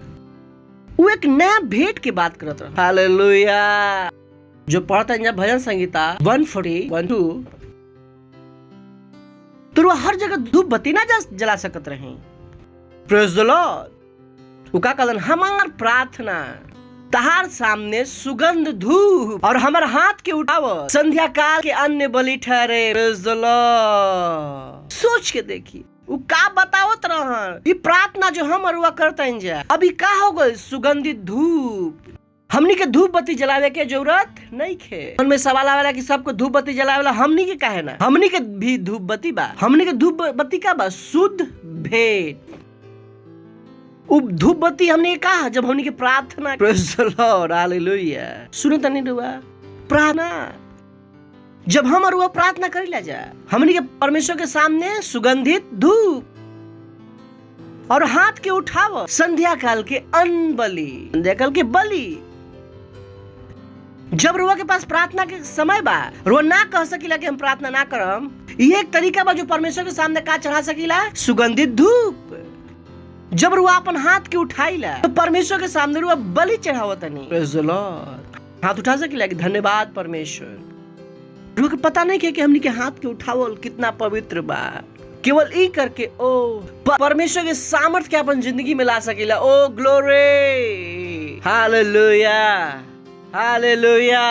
Speaker 8: वो एक नया भेंट की बात करत रहा। हालेलुया। जो पढ़ता है भजन संगीता 140 1-2, तो वो हर जगह धूप बत्ती ना जला सकत रहे। Praise the Lord. वो का कहलन हमार प्रार्थना तहार सामने सुगंध धूप और हमार हाथ के उठाव संध्या काल के अन्य बलि ठहरे। Praise the Lord. सोच के देखी वो का बतावत रहन। ये प्रार्थना जो हम अरुआ करते हैं अभी का हो गई सुगंधित धूप। हमनी के धूप बत्ती जलावे के जरूरत नहीं खे। उनमें सवाल आवेला कि सबको धूप बत्ती जलावे वाला हमनी के काहे ना। हमनी के भी धूप बत्ती बा। हमनी के धूप बत्ती का बा शुद्ध भेंट। उ धूप बत्ती हमने कहा जब हमने के प्रार्थना। Praise the Lord hallelujah. सुने तनी रुआ प्रार्थना जब हम रुआ प्रार्थना करी ला जा हमने के परमेश्वर के सामने सुगंधित धूप और हाथ के उठाव संध्या काल के अन्न बलि। संध्या काल के बलि जब रुआ के पास प्रार्थना के समय बा रुआ ना कह सकीला कि हम प्रार्थना ना करम। ये एक तरीका बा जो परमेश्वर के सामने का चढ़ा सकीला सुगंधित धूप। जब रुआ अपन हाथ के उठाईला तो परमेश्वर के सामने रुआ बलि चढ़ावतनी। Praise the Lord. हाथ उठा सकीला कि धन्यवाद परमेश्वर। रुआ के पता नहीं कि हमनी के हाथ के उठावल कितना पवित्र बा। केवल ई करके ओ परमेश्वर के सामर्थ के अपन जिंदगी में ला सकीला। ओ ग्लोरी हालेलुया हालेलुया।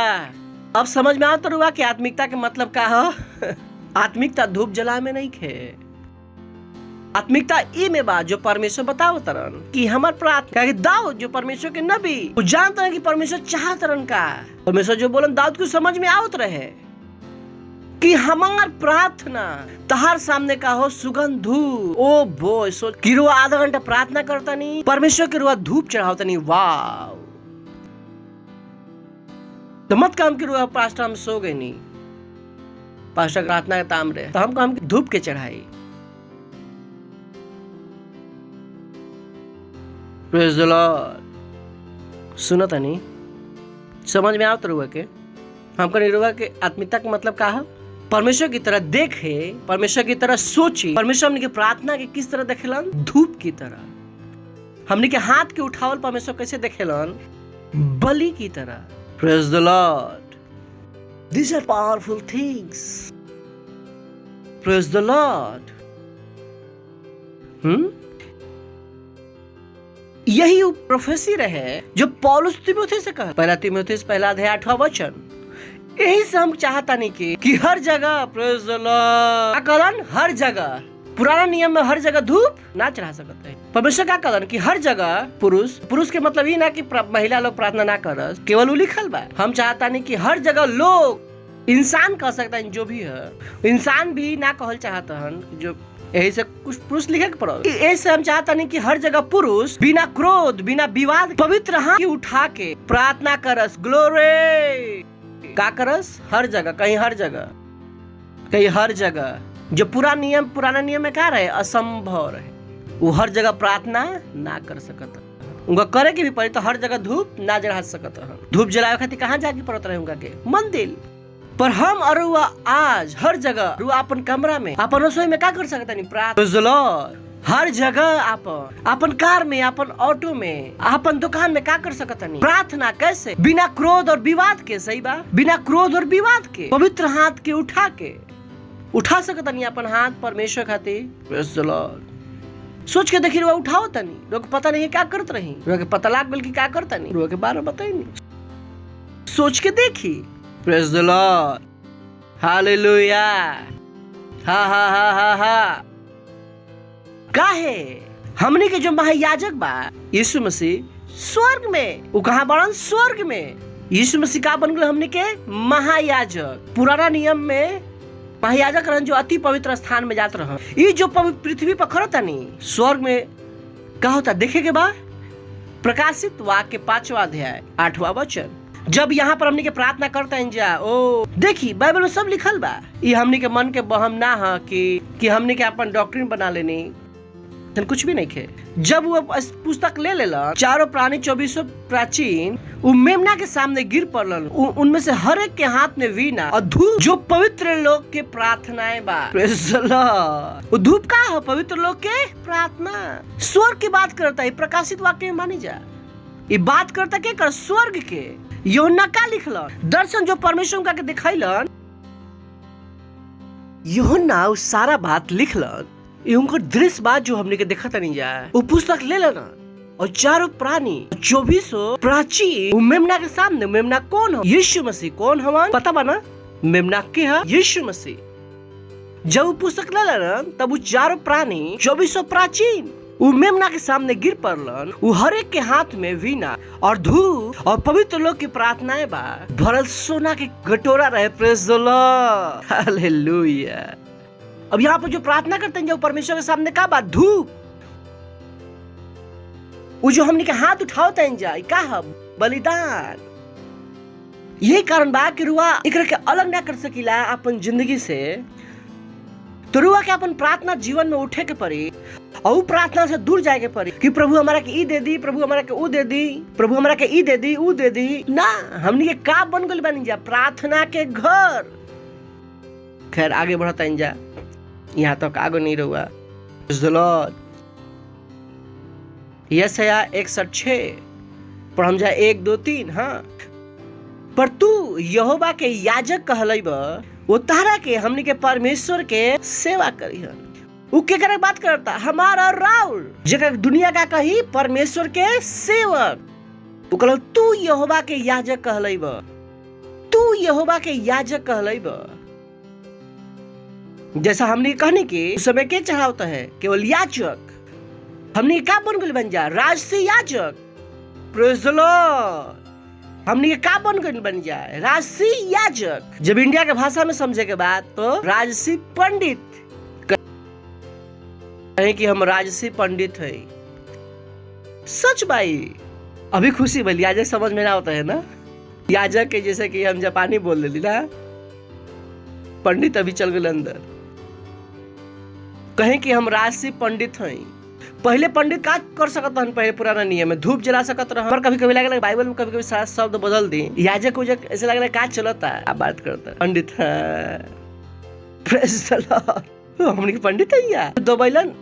Speaker 8: अब समझ में आता रुआ कि आत्मिकता के मतलब का है। आत्मिकता धूप जला में नहीं खे। आत्मिकता ई में बा जो परमेश्वर बताओ तरन कि हमार प्रार्थना कि दाऊद जो परमेश्वर के नबी वो जानते हैं कि परमेश्वर चाहत तरन का। परमेश्वर जो बोलन दाऊद को समझ में आवत रहे कि हमार प्रार्थना तहार सामने का हो सुगंध धूप। ओ बोय सोच कि रुआ आधा घंटा प्रार्थना करता नहीं परमेश्वर के रुआ धूप चढ़ावता नहीं। वाह तो मत काम कि रुआ पास्टर हम सो गए नहीं पास्टर प्रार्थना के ताम रहे तो हम धूप के चढ़ाई। Praise the Lord. सुना था नहीं समझ में आवत रुआ के हमको नहीं रुआ के आत्मिकता का मतलब का है। परमेश्वर की तरह देखे परमेश्वर की तरह सोची। परमेश्वर हमने के प्रार्थना के किस तरह देखेलन धूप की तरह। हमने के हाथ के उठावल परमेश्वर कैसे देखेलन बलि की तरह। Praise the Lord. These are powerful things. Praise the Lord. यही वो प्रोफेसी रहे जो पौलुस तीमुथियुस से कहा। पहला तीमुथियुस पहला अध्याय 8वां वचन। यही से हम चाहता नहीं कि हर जगह प्रेज द लॉर्ड कलन हर जगह। पुराना नियम में हर जगह धूप ना चढ़ा सकते हैं। परमेश्वर का कलन कि हर जगह पुरुष के मतलब ये ना कि महिला लोग प्रार्थना ना करस केवल वो लिखल बा। हम चाहता नहीं कि हर जगह लोग इंसान कह सकता है जो भी है इंसान भी ना कहल चाहता है जो यही से कुछ पुरुष लिखे के पड़ो। ऐसे हम चाहता नहीं कि हर जगह पुरुष बिना क्रोध बिना विवाद पवित्र हाथ उठा के प्रार्थना करस। ग्लोरी का करस हर जगह कहीं हर जगह जो पुराना नियम में क्या रहे असंभव रहे वो हर जगह प्रार्थना ना कर सकता। उनका करे के भी पड़ी तो हर जगह धूप ना जला सकता। धूप जलावे खातिर कहाँ जाके पड़त रहे उनका के मंदिर पर हम अरुआ आज हर जगह रुआ अपन कमरा में अपन रसोई में क्या कर सकता नहीं प्रार्थना। हर जगह अपन कार में अपन ऑटो में अपन दुकान में क्या कर सकता नहीं प्रार्थना। कैसे बिना क्रोध और विवाद के। सही बा बिना क्रोध और विवाद के पवित्र हाथ के उठा सकता नहीं अपन हाथ परमेश्वर खातिर। Praise the Lord. सोच के देखी रुआ उठाओ तनी लोग पता नहीं क्या करत रही रुआ के पता लाग बल्कि क्या करता नहीं रुआ के बारे में बताई नहीं। सोच के देखी। Praise the Lord hallelujah. हा काहे हमने के जो महायाजक बा यीशु मसीह स्वर्ग में वो कहाँ बड़न स्वर्ग में। यीशु मसीह का बन गए हमने के महायाजक। पुराना नियम में महायाजक रहन जो अति पवित्र स्थान में जात रहन। ये जो पृथ्वी पर खड़ता नहीं स्वर्ग में का होता देखे के बाद प्रकाशित वाक्य 5वां अध्याय 8वां वचन। जब यहाँ पर हमने के प्रार्थना करते हैं जा ओ देखी बाइबल में सब लिखल बा। ये हमने के मन के बहम ना है कि हमने के अपन डॉक्ट्रिन बना लेनी कुछ भी नहीं खे। जब वो पुस्तक ले लेला चारों प्राणी 24 प्राचीन वो मेमना के सामने गिर पड़ल। उनमें से हर एक के हाथ में वीणा और धूप जो पवित्र लोग के प्रार्थनाएं बा। Praise the Lord. वो धूप का है पवित्र लोग के प्रार्थना। स्वर्ग की बात करता है प्रकाशित वाक्य में मानी जा। ये बात करता के कर स्वर्ग के यूहन्ना का लिखलन दर्शन जो परमेश्वर का के दिखाइलन यूहन्ना उ सारा बात लिखलन, उनकर दृश्य बात जो हमने के देखा नहीं जाए, वो पुस्तक ले लेना और चारों प्राणी 24 प्राचीन मेमना के सामने, मेमना कौन है? यीशु मसीह। कौन हवन पता बना? मेमना के है यीशु मसीह। जब वो पुस्तक ले लेलन तब वो चारों प्राणी 24 प्राचीन वो मेमना के सामने गिर पड़लन। वो हर एक के हाथ में वीणा और धूप और पवित्र लोग की प्रार्थनाएं बा भरल सोना के कटोरा रहे। Praise the Lord, hallelujah. अब यहाँ पर जो प्रार्थना करते हैं, जो परमेश्वर के सामने का बात धूप, वो जो हमने के हाथ उठावते हैं जाए का है बलिदान। यही कारण बा कि रुआ एकरा के अलग ना कर सकीला अपन जिंदगी से। तो रुआ के अपन प्रार्थना जीवन में उठे के पड़ी और प्रार्थना से दूर जाए के पड़ी कि प्रभु हमारा के ई दे दी, प्रभु हमारा के ऊ दे दी, प्रभु हमारा के ई दे दी, ऊ दे दी। ना, हमने के का बन गइल बानी जा प्रार्थना के घर। खैर आगे बढ़ता है जा, यहाँ तक आगे नहीं रहुआ। प्रेज़ द लॉर्ड। यशायाह 61:6 पढ़म जा 1, 2, 3। हाँ, पर तू यहोवा के याजक कहलाई बा, वो तारा के हमनी के परमेश्वर के सेवा करी हन। उ के करे बात करता? हमारा राउल जगह दुनिया का कही परमेश्वर के सेवक। वो कहल तू यहोवा के याजक कहलाई बा, तू यहोवा के याजक कहलाई बा। जैसा हमने कहने के उस समय के चढ़ावता है केवल याजक। हमने का बन गइल बन जा राजसी याजक। प्रेज़ द लॉर्ड। हमने का बन गइल बन जाए राजसी याजक। जब इंडिया के भाषा में समझे के बाद तो राजसी पंडित कहे कि हम राजसी पंडित है। सच भाई, अभी खुशी भली। याजक समझ में ना होता है ना, याजक के जैसे कि हम जापानी बोल लेली ना, पंडित अभी चल गए अंदर। कहे कि हम राजसी पंडित हैं। पहले पंडित का कर सकत हन? पहले पुराना नियम में धूप जला सकत रह, पर कभी कभी लगे बाइबल में कभी कभी सारा शब्द बदल दी। याजक उजक ऐसे लग रहा है का चलता है, आप बात करता है पंडित। प्रेज़ द लॉर्ड। हमनी के पंडित है या दो बैलन,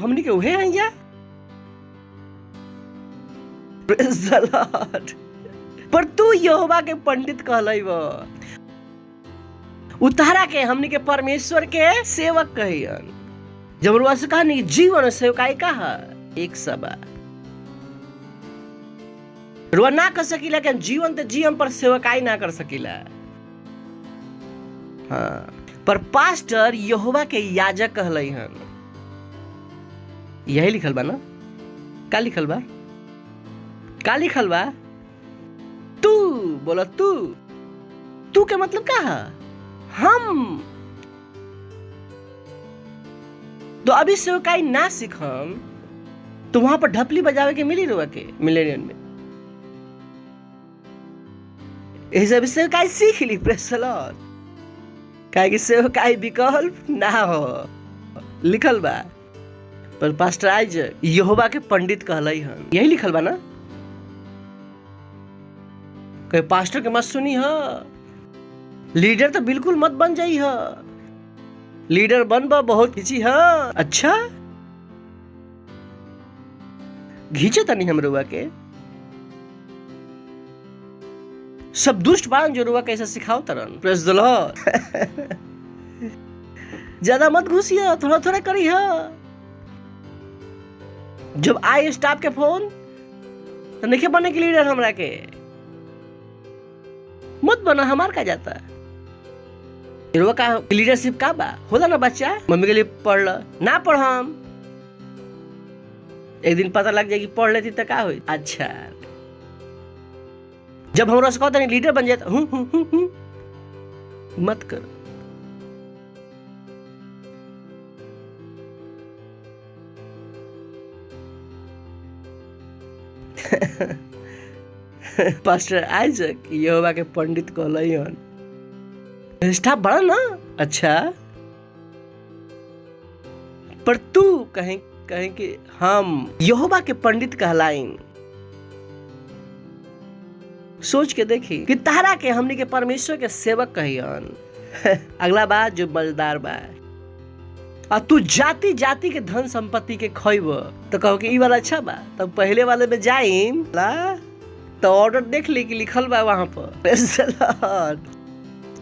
Speaker 8: हमनी के उहे हैं या। प्रेज़ द लॉर्ड। पर तू यहोवा के पंडित कहलाई बा, उतारा के हमनी के परमेश्वर के सेवक कहियन। जब रुआ से कहा नहीं जीवन सेवकाई का है एक सबा रुआ ना कर सकीला कि जीवन ते जीवन पर सेवकाई ना कर सकीला। हाँ, पर पास्टर यहोवा के याजक कहलाई हन। यही लिखल बा ना? का लिखल बा? का लिखल बा? तू बोला तू के मतलब का है? हम। तो अभी सेवकाई ना सीखम तो वहां पर ढपली बजावे के मिली रुआ के मिलेनियन में। ऐसे अभी सेवकाई सीख ली। प्रेज़ द लॉर्ड। काहे कि सेवकाई विकल्प ना हो लिखल बा। पर पास्टर आइजक यहोवा के पंडित कहलाई हन। यही लिखल बा ना? कहे पास्टर के मत सुनी ह, लीडर तो बिल्कुल मत बन जाई ह, लीडर बनबा बहुत खींची। हाँ अच्छा, घींचे तनी हम रुआ के सब दुष्ट बान जो रुआ कैसे सिखाओ तरन। प्रेज़ द लॉर्ड। ज्यादा मत घुसिया, थोड़ा थोड़ा करी। हाँ, जब आए स्टाफ के फोन तो नहीं बने के लीडर हमरा के मत बना। हमार का जाता का लीडरशिप का बा होला ना बच्चा, मम्मी के लिए पढ़ ल ना पढ़म, एक दिन पता लग जाएगी पढ़ लेती तो का हुई। अच्छा, जब हमरा से कहता नहीं लीडर बन जाता मत कर। पास्टर आइजक यहोवा के पंडित कहलाई हन। स्टाफ बड़ा ना? अच्छा, पर तू कहें कि हम यहोवा के पंडित कहलाइन। सोच के देखी कि तारा के हमनी के परमेश्वर के सेवक कहियन। अगला बात जो मजेदार बा, और तू जाति जाति के धन संपत्ति के खइब तो कहो कि ई वाला अच्छा बा, तब पहले वाले में जाइम तो ऑर्डर देख ली कि लिखल बा वहां पर।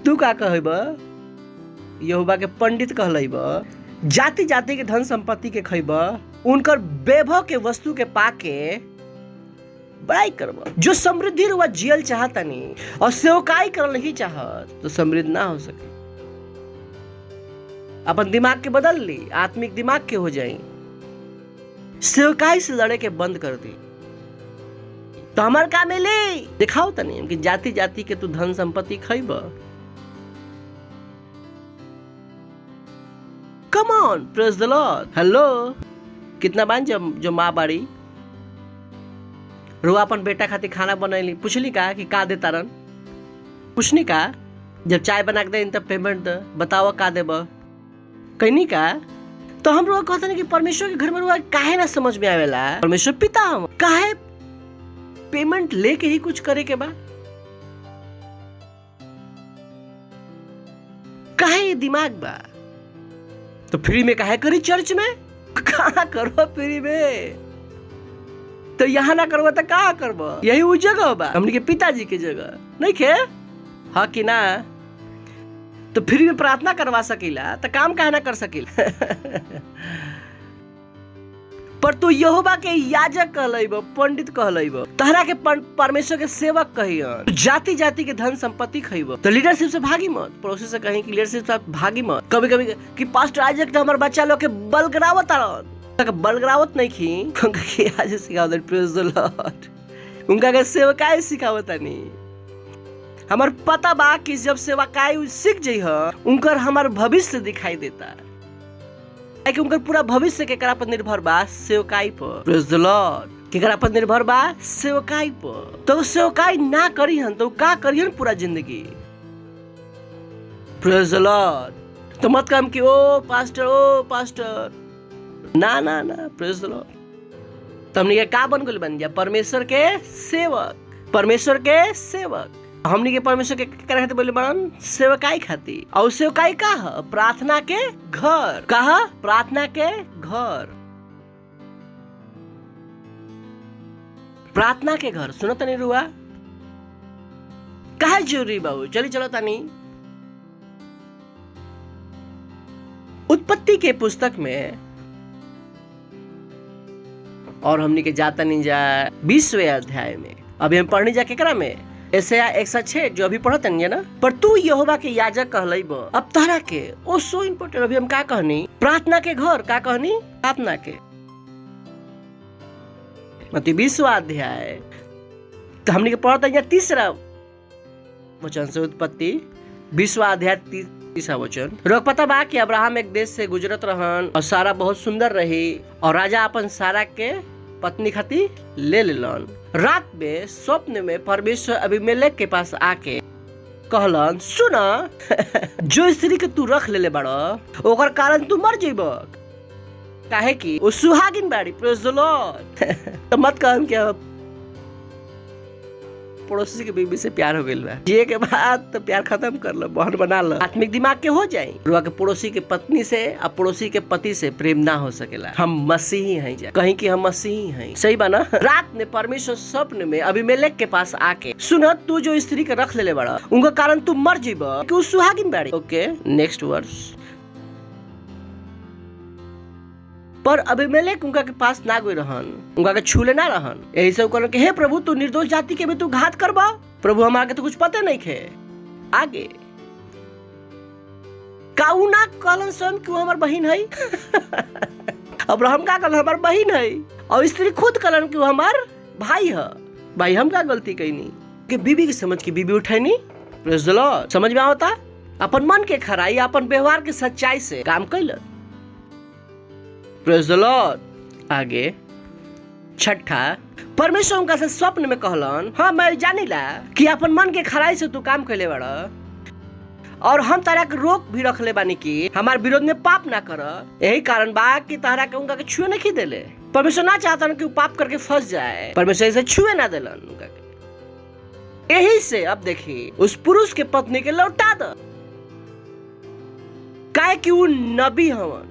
Speaker 8: तू का कहब यहोवा के पंडित कहलैब, जाति जाति के धन संपत्ति के खैब, उनकर वैभव के वस्तु के पाके बड़ाई करब। जो समृद्धि रुआ जियल चाहतनी और सेवकाई करल नहीं चाहत तो समृद्ध ना हो सके। अपन दिमाग के बदल ली, आत्मिक दिमाग के हो जाई, सेवकाई से लड़े के बंद कर दी तो हमार का मिली। दिखाओ तनी कि जाति जाति के तू धन संपत्ति खैब। Come on, praise the Lord. Hello, कितना बान जो माँ बाड़ी रो अपन बेटा खातिर खाना बनैली, पूछली का दे तारन, पूछनी का जब चाय बना के दे तब पेमेंट दे, बताओ का देब, कहनी का। तो हम लोग कहते हैं कि परमेश्वर के घर में रुआ काहे ना समझ में आवेला, परमेश्वर पिता हम काहे पेमेंट लेके ही कुछ करे के बा, काहे दिमाग बा। तो फ्री में काहे करी चर्च में, कहाँ करो फ्री में, तो यहाँ ना करबो तो कहाँ करबो, यही वो जगह बा हमनी के पिताजी के जगह नहीं खे, हाँ कि ना। तो फ्री में प्रार्थना करवा सकीला तो काम काहे ना कर सकीला। पर तू यहोवा के याजक कहलैब, पंडित कहलैब, तहरा के परमेश्वर के सेवक कहियन, जाति जाति के धन संपत्ति खैब तो लीडरशिप से भागी मत। पड़ोसी से कहीं कि लीडरशिप से भागी मत। कभी कभी कि पास्टर आइजक तो हमारे बच्चा लोग के बलगरावत आरन, बलगरावत नहीं खी, उनका के आज सिखावत, प्रेज द लॉर्ड, उनका के सेवकाई सिखावत नहीं। हमार पता बा कि जब सेवकाई सीख जइह उनकर हमार भविष्य दिखाई देता है कि उनकर पूरा भविष्य केकरा पर निर्भर बा, सेवकाई पर। प्रेज द लॉर्ड, केकरा पर निर्भर बा, सेवकाई पर। तो सेवकाई ना करीहन तो का करीहन पूरा जिंदगी। Praise the Lord. तो मत कम कि ओ पास्टर, ना ना ना, प्रेज द लॉर्ड। तो हमनी के का बन गइल बन जा, परमेश्वर के सेवक, परमेश्वर के सेवक। हमनी के परमेश्वर के करे खातिर बोले बड़न सेवकाई खातिर। और सेवकाई का है, प्रार्थना के घर, कहा प्रार्थना के घर, प्रार्थना के घर। सुनो तनी रुआ काहे जरूरी बाबू, चली चलो तनी। उत्पत्ति के पुस्तक में और हमनी के जाता नहीं जा 20वें अध्याय में, अभी हम पढ़ने जा केकरा में, यशायाह 106 जो अभी पढ़त नहीं है ना। पर तू यहोवा के याजक कहलैब, अब तहरा के ओ सो इम्पोर्टेंट। अभी हम का कहनी, प्रार्थना के घर, का कहनी, प्रार्थना के मतलब 20वां अध्याय। तो हमने के पढ़ता है 3रा वचन से उत्पत्ति 20वां अध्याय 30वां वचन। रोक पता बा कि अब्राहम एक देश से गुजरत रहन और सारा बहुत सुंदर रही और राजा अपन सारा के पत्नी खातिर ले लेलन। रात में स्वप्न में परमेश्वर अबीमेलेक के पास आके कहलन, सुना जो स्त्री के तू रख ले बड़ ओकर कारण तू मर जेब, काहे कि वो सुहागिन बाड़ी। Praise the Lord. तो मत कहन कि पड़ोसी के बीबी से प्यार हो गइल बा, जिए के बाद तो प्यार खत्म कर लो, बहन बना लो, आत्मिक दिमाग के हो जाए। रुआ के पड़ोसी के पत्नी से और पड़ोसी के पति से प्रेम ना हो सकेला। हम मसीही हैं, जा कहीं कि हम मसीही हैं, सही बा ना। रात में परमेश्वर स्वप्न में अबीमेलेक के पास आके, सुन तू जो स्त्री के रख ले बड़ा उनका कारण तू मर जीब कि सुहागिन बाड़ी। ओके, नेक्स्ट वर्स। पर अबीमेलेक उनका के पास ना गई रहन, उनका के छूले ना रहन। यही सब कहलन कि हे प्रभु तू निर्दोष जाति के भी तू घात करबा। प्रभु हमारा के तो कुछ पता नहीं खे। आगे काऊ ना कहलन स्वयं कि वो हमार बहन है। अब्राहम का कहलन हमार बहन है और स्त्री खुद कहलन कि वो हमार भाई है। भाई हम का गलती कईनी कि बीबी की समझ की बीबी उठैनी। Praise the Lord. समझ में आवता, अपन मन के खराई अपन व्यवहार के सच्चाई से काम कैलन। Praise the Lord. आगे 6ठा, परमेश्वर उनका से स्वप्न में कहलन, हाँ मैं जानिला कि अपन मन के खराई से तू काम कैले बड़ा और हम तारा के रोक भी रख ले बानी कि हमारे विरोध में पाप ना कर। यही कारण बा कि तारा के उनका के छुए नहीं देले। परमेश्वर ना चाहता कि वो पाप करके फंस जाए, परमेश्वर इसे छुए ना देलन उनका के। यही से अब देखी उस पुरुष के पत्नी के लौटा दो, काहे कि वो नबी हवन।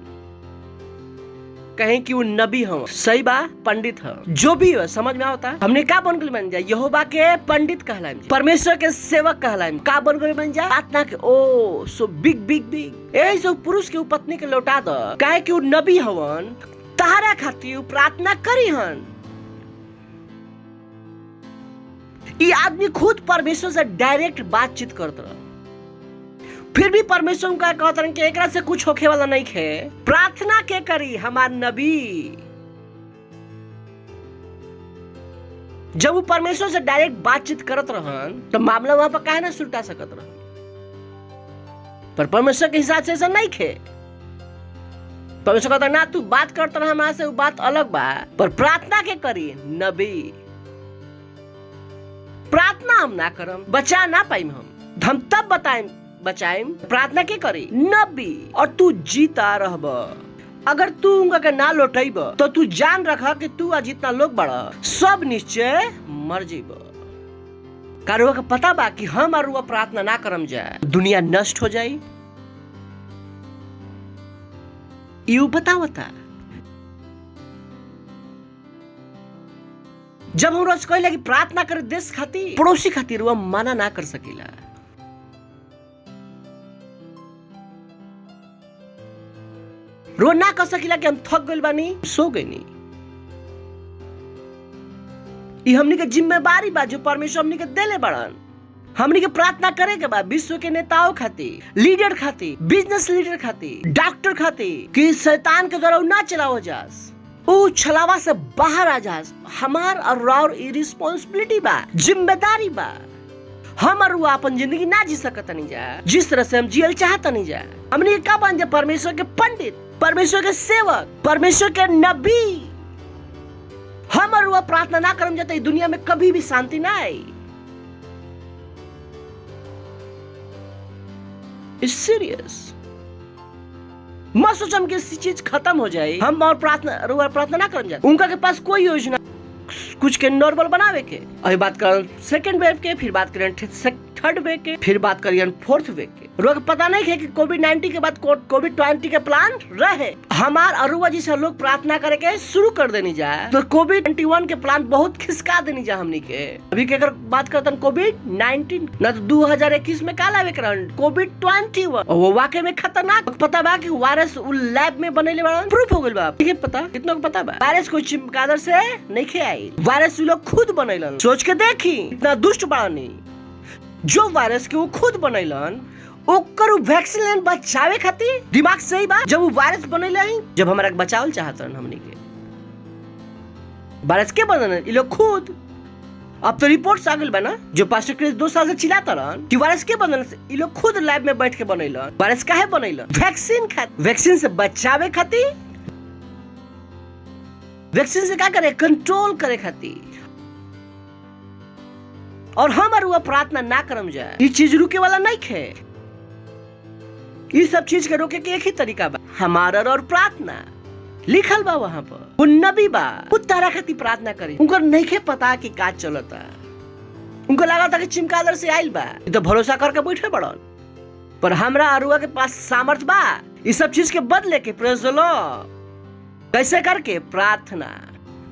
Speaker 8: कहें कि वो नबी हो, सही बा, पंडित हो, जो भी हो, समझ में आता। हमने का बन गए बन जाए, यहोवा के पंडित कहलाएं, परमेश्वर के सेवक कहलाएं, का बन गए बन जाए, प्रार्थना के ओ सो बिग बिग बिग। यही सब पुरुष के पत्नी के लौटा दो, कहे कि वो नबी हवन, तहारा खातिर प्रार्थना करी हन। ये आदमी खुद परमेश्वर से डायरेक्ट बातचीत करता रहा, फिर भी परमेश्वर का कहता कि एकरा से कुछ होखे वाला नहीं है, प्रार्थना के करी हमार नबी। जब वो परमेश्वर से डायरेक्ट बातचीत करत रहन तो मामला वहां पर काहे ना सुलटा सकत रहन, पर परमेश्वर के हिसाब से ऐसा नहीं है। परमेश्वर कहता ना तू बात करता रहा हमारे से, वो बात अलग बा, पर प्रार्थना के करी नबी। प्रार्थना हम ना करम, बचा ना पाइम, हम तब बताएं बचाएं, प्रार्थना के करी नबी। और तू जीता रहब, अगर तू उनका के ना लौटेब तो तू जान रखा कि तू आज जितना लोग बड़ा सब निश्चय मर जीब। कारुआ का पता बा कि हम और प्रार्थना ना करम जाए दुनिया नष्ट हो जाए। यू बतावता जब हम रोज कहला कि प्रार्थना करे देश खातिर, पड़ोसी खातिर, वह मना ना कर सकेला। रो ना कर सकेला कि हम थक गइल बानी, सो गइनी। ये हमनी के जिम्मेवारी बा जो परमेश्वर हमनी के देले बड़न। हमनी के प्रार्थना करे के बा विश्व के नेताओं खातिर, लीडर खातिर, बिजनेस लीडर खातिर, डॉक्टर खातिर, कि शैतान के द्वारा ना चलाओ जास, ऊ छलावा से बाहर आ जास। हमार और रिस्पांसिबिलिटी बा, जिम्मेदारी बा। हम और अपन जिंदगी ना जी सकत नहीं जा जिस तरह से हम जियल चाहत नहीं जा। हमने का बन जा परमेश्वर के पंडित, परमेश्वर के सेवक, परमेश्वर के नबी। हम और प्रार्थना ना करम जाते दुनिया में कभी भी शांति ना आई। It's serious. मत सोचम कि चीज खत्म हो जाए हम और प्रार्थना ना करम जाते। उनका के पास कोई योजना कुछ के नॉर्मल बनावे के। अभी बात कर सेकेंड वेव के, फिर बात करें थर्ड वेव के, फिर बात करिए फोर्थ वेव के। रोग पता नहीं है कि कोविड-19 के बाद कोविड-20 के प्लान रहे। हमार अरुआ जी से लोग प्रार्थना करे के शुरू कर देनी जाए तो कोविड-21 के प्लान बहुत खिसका देनी जा हमनी के। अभी के अगर बात करते हैं कोविड-19 ना तो 2021 में का लावे करन कोविड-21 वो वाकई में खतरनाक। पता बा कि वायरस लैब में बनेले बा, प्रूफ हो गइल बा। ठीक है, पता कितना को पता बा वायरस कोई चिमगादड़ से नहीं खे आई, वायरस लोग खुद बनैलन। सोच के देखी इतना दुष्ट बानी। जो वायरस के वो खुद बनैलन ओकर वैक्सीन लेन बचावे खातिर दिमाग सही बा। जब वो वायरस बनैलन, जब हमारा बचावल चाहतन हमनी के, वायरस के बनैलन ये लोग खुद। अब तो रिपोर्ट्स आ गइल बा ना, जो पास्टर क्रिस 2 साल से चिल्लाता रहन कि वायरस के बनैलन, ये लोग खुद लैब में बैठ के बनैलन। वायरस काहे बनैलन? वैक्सीन खातिर, वैक्सीन से बचावे खातिर, वैक्सीन से क्या करे? कंट्रोल करे खातिर। और हम और प्रार्थना ना करम जाए, ये चीज रुके वाला नहीं है। ये सब चीज के रोके के एक ही तरीका बा, हमारा और प्रार्थना। लिखल बा वहां पर, वो नबी बा, वो तारा खातिर प्रार्थना करी। उनको नहीं के पता कि का चलता, उनको लगा था कि चिमकादड़ से आइल बा, तो भरोसा करके बैठे बड़न। पर हमरा अरुआ के पास सामर्थ बा ये सब चीज के बदले के। प्रेज़ द लॉर्ड। कैसे करके? प्रार्थना।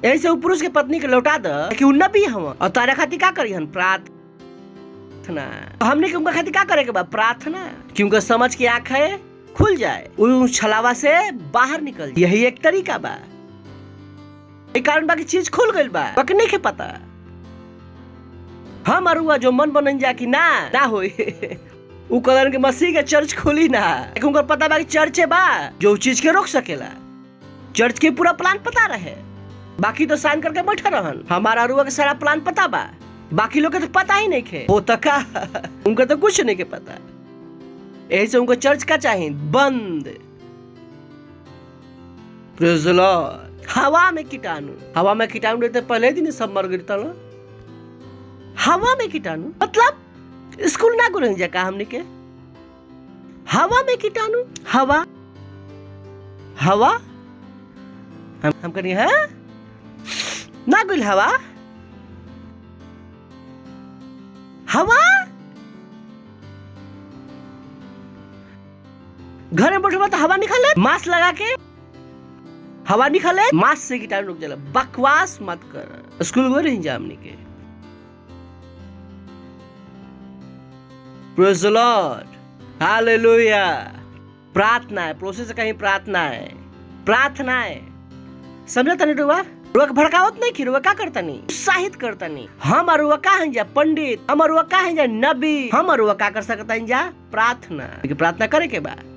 Speaker 8: ऐसे वो पुरुष के पत्नी के लौटा दे कि वो नबी हम और तारा खातिर का करी हन? प्रार्थना। हमने के उनका खातिर का करे के बा? प्रार्थना। क्योंकि समझ की आंखें खुल जाए, वो छलावा से बाहर निकल जाए। यही एक तरीका बा। एक कारण बाकी चीज खुल गइल बा, बाकी नहीं के पता। हम अरुआ जो मन बनन जा कि ना होई उ कहलन के मसीह के चर्च खोली ना। उनका पता बा कि चर्च बा जो चीज के रोक सकेला। चर्च के पूरा प्लान पता रहे, बाकी तो साइन करके बैठा रहन। हमारा अरुआ के सारा प्लान पता बा, बाकी लोग के तो पता ही नहीं है। वो तका उनका तो कुछ नहीं के पता। ऐसे उनको चर्च का चाहिए बंद। प्रेज़ द लॉर्ड। हवा में कीटाणु, हवा में कीटाणु रहते पहले दिन सब मर गिरता ना। हवा में कीटाणु मतलब स्कूल ना गुरन जा का हमने के। हवा में कीटाणु, हवा हवा हम करिए है ना गुल हवा हवा। घर में बैठे तो हवा निकाले, मास्क लगा के हवा निकले मास्क से कीटाणु रुक जाला। बकवास मत कर, स्कूल गए नहीं जा हमनी के। प्रेज़ द लॉर्ड, हालेलुया। प्रार्थना है, प्रोसेस से कहीं प्रार्थना है, प्रार्थना है। समझा तनी रुआ? रुआ के भड़कावत नहीं की, रुआ का करता नहीं, उत्साहित करता नहीं। हम रुआ का हैं जा पंडित, हम रुआ का हैं जा नबी, हम रुआ का कर सकता हैं जा प्रार्थना। प्रार्थना करे के बाद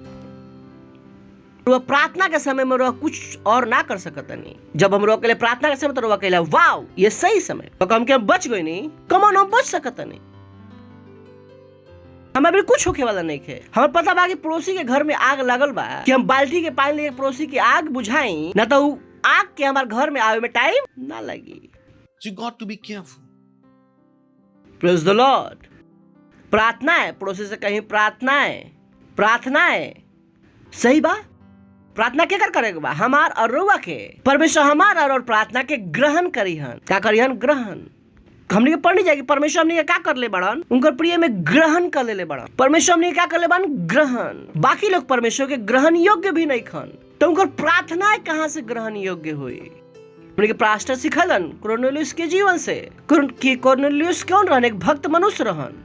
Speaker 8: रुआ प्रार्थना के समय में रुआ कुछ और ना कर सकता नहीं। जब हम रुआ के लिए प्रार्थना के समय तो रुआ कहला वाओ ये सही समय, तो हम क्या बच गए नहीं, कमोन हम बच सकता नहीं। हमें अभी कुछ होके वाला नहीं है। हमें पता बा कि पड़ोसी के घर में आग लगल बा कि हम बाल्टी के पानी लेके पड़ोसी की आग बुझाई, ना तो आग के हमारे घर में आवे में टाइम ना लगी।
Speaker 3: So you got to be careful.
Speaker 8: Praise the Lord. प्रार्थना है, पड़ोसी से कहीं प्रार्थना है, प्रार्थना है, सही बा। प्रार्थना के कर करेगा बा हमार और रुआ के परमेश्वर हमार और प्रार्थना के ग्रहण करीहन। क्या करीहन? ग्रहण। हमने के पढ़नी जाएगी परमेश्वर हमने क्या कर ले बड़न, उनकर प्रिय में ग्रहण कर ले बड़न। परमेश्वर हमने क्या कर ले बड़न? ग्रहण। बाकी लोग परमेश्वर के ग्रहण योग्य भी नहीं खन, तो उनकर प्रार्थनाएं कहां से ग्रहण योग्य हुई? हमने के पास्टर सिखलन कोर्नेलियुस के जीवन से कि कोर्नेलियुस कौन रहन? एक भक्त मनुष्य रहन।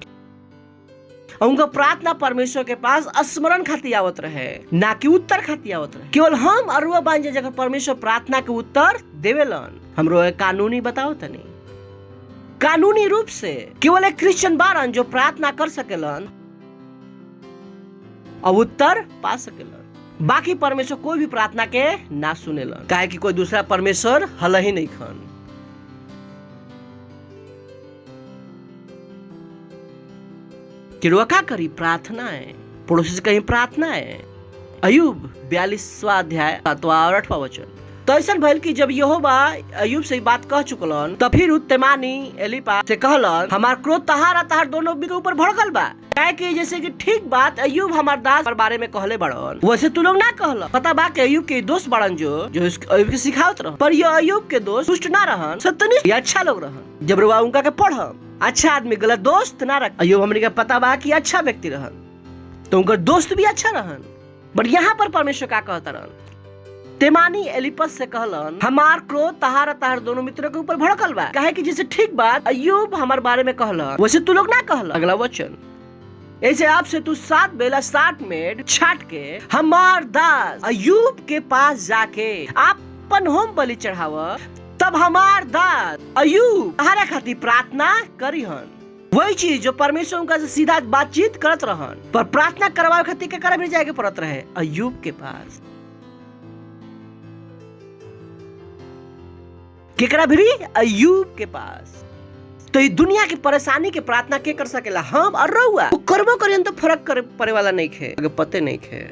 Speaker 8: उनका प्रार्थना परमेश्वर के पास स्मरण खातिर आवत रहे, ना कि उत्तर खातिर आवत रहे। केवल हम अरुआ बन जाए जगह परमेश्वर प्रार्थना के उत्तर देवेलन। हमरो कानूनी बताओ तनी, कानूनी रूप से केवल एक क्रिश्चियन बारन जो प्रार्थना कर सकेलन और उत्तर पा सकेलन। बाकी परमेश्वर कोई भी प्रार्थना के ना सुनेलन, काहे कि कोई दूसरा परमेश्वर हल ही नहीं खन। कि रुआ का करी? प्रार्थना है, पड़ोसी से कहीं प्रार्थना है। अय्यूब 42वां अध्याय 7वां और 8वां वचन। तो ऐसा भइल कि जब यहोवा अय्यूब से बात कह चुकलन, तब फिर तेमानी एलीपा से कहलन हमार क्रोध तहार तहार दोनों के ऊपर भड़कल बा। काहे कि जैसे कि ठीक बात अय्यूब हमार दास के बारे में कहले बड़न, वैसे तू लोग ना कहल। पता बा कि अय्यूब के दोस्त बड़न जो अय्यूब के सिखावत रहन, पर ये अय्यूब के दोस्त दुष्ट ना रहन, सत्यनिष्ठ ये अच्छा लोग रहन। जब रुआ उनका के पढ़म, अच्छा आदमी गलत दोस्त ना रख। अय्यूब हमने का पता बा कि अच्छा व्यक्ति रहन, तो उनका दोस्त भी अच्छा रहन। बट यहाँ पर परमेश्वर का कहता रहन, तेमानी एलिपस से कहलन हमार क्रोध तहार तहार दोनों मित्रों के ऊपर भड़कल बा। काहे कि जैसे ठीक बात अय्यूब हमारे बारे में कहलन, वैसे तू लोग ना कहल। अगला वचन, ऐसे आपसे तू 7 बेला 60 मेढ़ छाट के हमार दास अय्यूब के पास जाके अपन होम बलि चढ़ावा, तब हमार दास अय्यूब तहारा खातिर प्रार्थना करीहन। वही चीज जो परमेश्वर उनका से सीधा बातचीत करत रहन, पर प्रार्थना करवावे खातिर के करे भी जाके पड़त रहे अय्यूब के पास। केकरा भी? अय्यूब के पास। तो ये दुनिया की परेशानी के प्रार्थना के कर सकेला? हम और रहुआ करबो करियन तो फर्क करे पड़े वाला नहीं खे, अगर पते नहीं खे,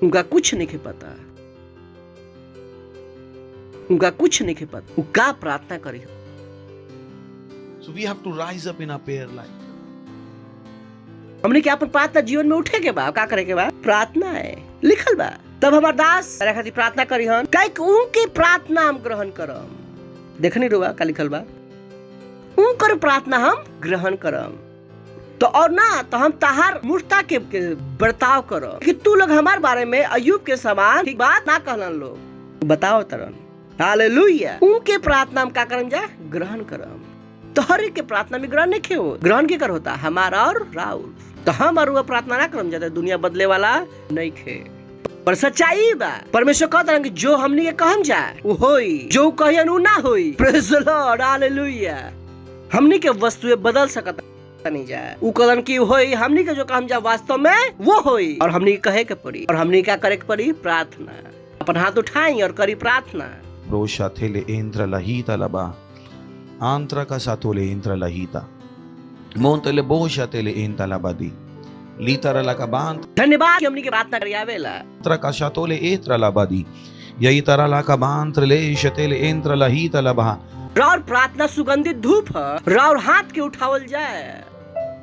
Speaker 8: उनका कुछ नहीं खे पता, उनका कुछ नहीं खे पता, वो का प्रार्थना करी।
Speaker 3: So we have to rise up in our prayer life.
Speaker 8: हमने क्या अपन प्रार्थना जीवन में उठे के बा, का करे के बा? प्रार्थना है, लिखल बा। तब हमार दास तेरे खातिर प्रार्थना करी हन, काहे कि उनके प्रार्थना हम ग्रहण करम। देखनी रुआ का लिखल बा, उनकर प्रार्थना हम ग्रहण करम। तो और ना तो हम तहार मूर्खता के बर्ताव करो कि तू लोग हमारे बारे में अय्यूब के समान ठीक बात ना कहलन लोग। बताओ तरन, हालेलुया। उनके प्रार्थना हम का करम जा? ग्रहण करम। तो हर एक के प्रार्थना में ग्रहण नहीं खे हो, ग्रहण के कर होता हमारा और राउल। तो हम और प्रार्थना ना करम जाते, दुनिया बदले वाला नहीं खे। पर सच्चाई बा परमेश्वर कहता है कि जो हमनी के कहम जाए वो होई, जो कहन उ ना होई। प्रेज़ द लॉर्ड, हालेलुया। हमनी के वस्तुएं बदल सकत नहीं जाए, उ कहन की होई, हमनी के जो कहम जा वास्तव में वो होई, और हमनी के कहे के पड़ी, और हमनी क्या करे के पड़ी? प्रार्थना। अपन हाथ उठाई और करी प्रार्थना।
Speaker 3: Rosha tele entra lahita laba. Antra ka satole entra lahita. Montele bosha tele entra labadi. Litara la kabant.
Speaker 8: धन्यवाद कि हमनी के प्रार्थना करियावेला।
Speaker 3: Antra ka satole entra labadi. Yaitara la kabantra le shatele entra lahita laba.
Speaker 8: और प्रार्थना सुगंधित धूप है, और हाथ के उठावल जाए।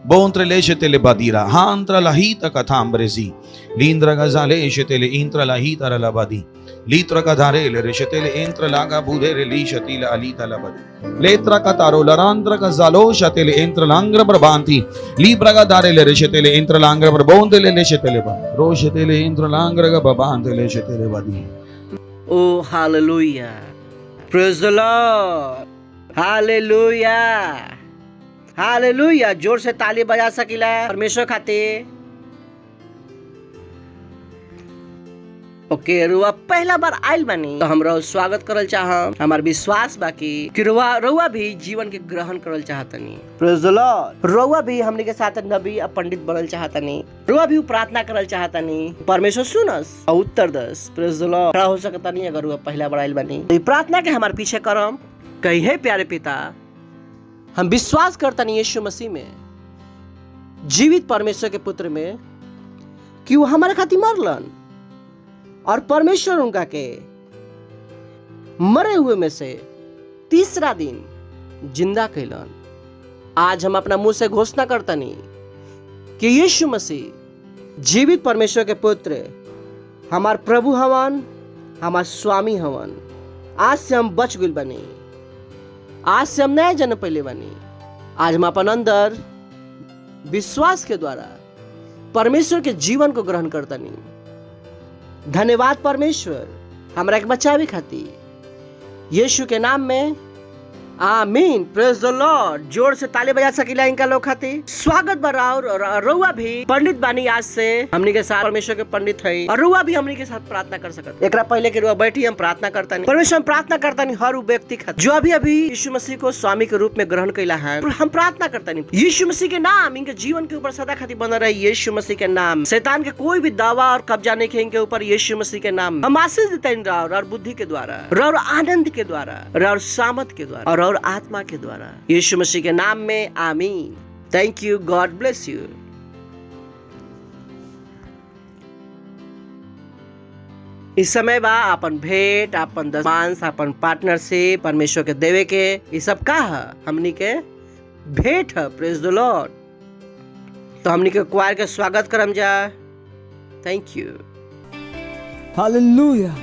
Speaker 3: Bontre le shatele badira. Hantra lahita katambrezi. Lindra gazale shatele entra lahita labadi. Litra ka dharele reshatele entra laga budere li shatila alita labadi. Letra ka taro larandra ka zalo shatele entra langra brabanti. Libra ka dharele reshatele entra langra brabondele le shatele ba. Ro shatele entra langra ka babante le shatele badi.
Speaker 8: O hallelujah, praise the Lord, hallelujah, hallelujah. जोर से ताली बजा सकिला परमेश्वर खातिर। ओके, रुआ पहला बार आइल बानी तो हमरा स्वागत करल चाहम। हमार विश्वास बाकी कि रुआ भी जीवन के ग्रहण करल चाहतनी। Praise the Lord. रुआ भी हमनी के साथ नबी और पंडित बनल चाहतनी। रुआ भी प्रार्थना करल चाहतनी, परमेश्वर सुनस और उत्तर दस। Praise the Lord. खड़ा हो सकतनी अगर रुआ पहला बार आइल बानी तो प्रार्थना के हमार पीछे करम। कही हे प्यारे पिता, हम विश्वास करतनी यीशु मसीह में, जीवित परमेश्वर के पुत्र में, कि वो हमारे खातिर मरलन और परमेश्वर उनका के मरे हुए में से तीसरा दिन जिंदा कैलन। आज हम अपना मुंह से घोषणा करतनी कि यीशु मसीह जीवित परमेश्वर के पुत्र, हमार प्रभु हवन, हमार स्वामी हवन। आज से हम बच गइल बनी, आज से हम नया जन्म पहले बनी। आज हम अपन अंदर विश्वास के द्वारा परमेश्वर के जीवन को ग्रहण करतनी। धन्यवाद परमेश्वर हमरा के बचावे खातिर। यीशु के नाम में आमीन। Praise the Lord. जोर से ताली बजा सकिला इनका लोग खातिर। स्वागत बा। और रउआ भी पंडित बानी। आज से हमनी के साथ परमेश्वर के पंडित है और रउआ भी हमनी के साथ प्रार्थना कर सकत। एकरा पहले के रउआ बैठी, हम प्रार्थना करता नहीं। परमेश्वर हम प्रार्थना करता नहीं हर व्यक्ति खातिर जो अभी यीशु मसीह को स्वामी के रूप में ग्रहण कैला है। हम प्रार्थना करता नहीं यीशु मसीह के नाम इनके जीवन के ऊपर सदा खातिर बना रहे। यीशु मसीह के नाम शैतान के कोई भी दावा और कब्जा नहीं इनके ऊपर। यीशु मसीह के नाम हम आशीष देते हैं और बुद्धि के द्वारा और आनंद के द्वारा और सामर्थ के द्वारा और आत्मा के द्वारा, यीशु मसीह के नाम में amen. Thank you, God bless you. इस समय बा अपन भेंट, अपन दशमांश, अपन पार्टनरशिप परमेश्वर के देवे के। ये सब का है? हमनी के भेंट है। Praise the Lord. तो हमनी के क्वायर के स्वागत करम जा। Thank you.
Speaker 2: हालेलुया।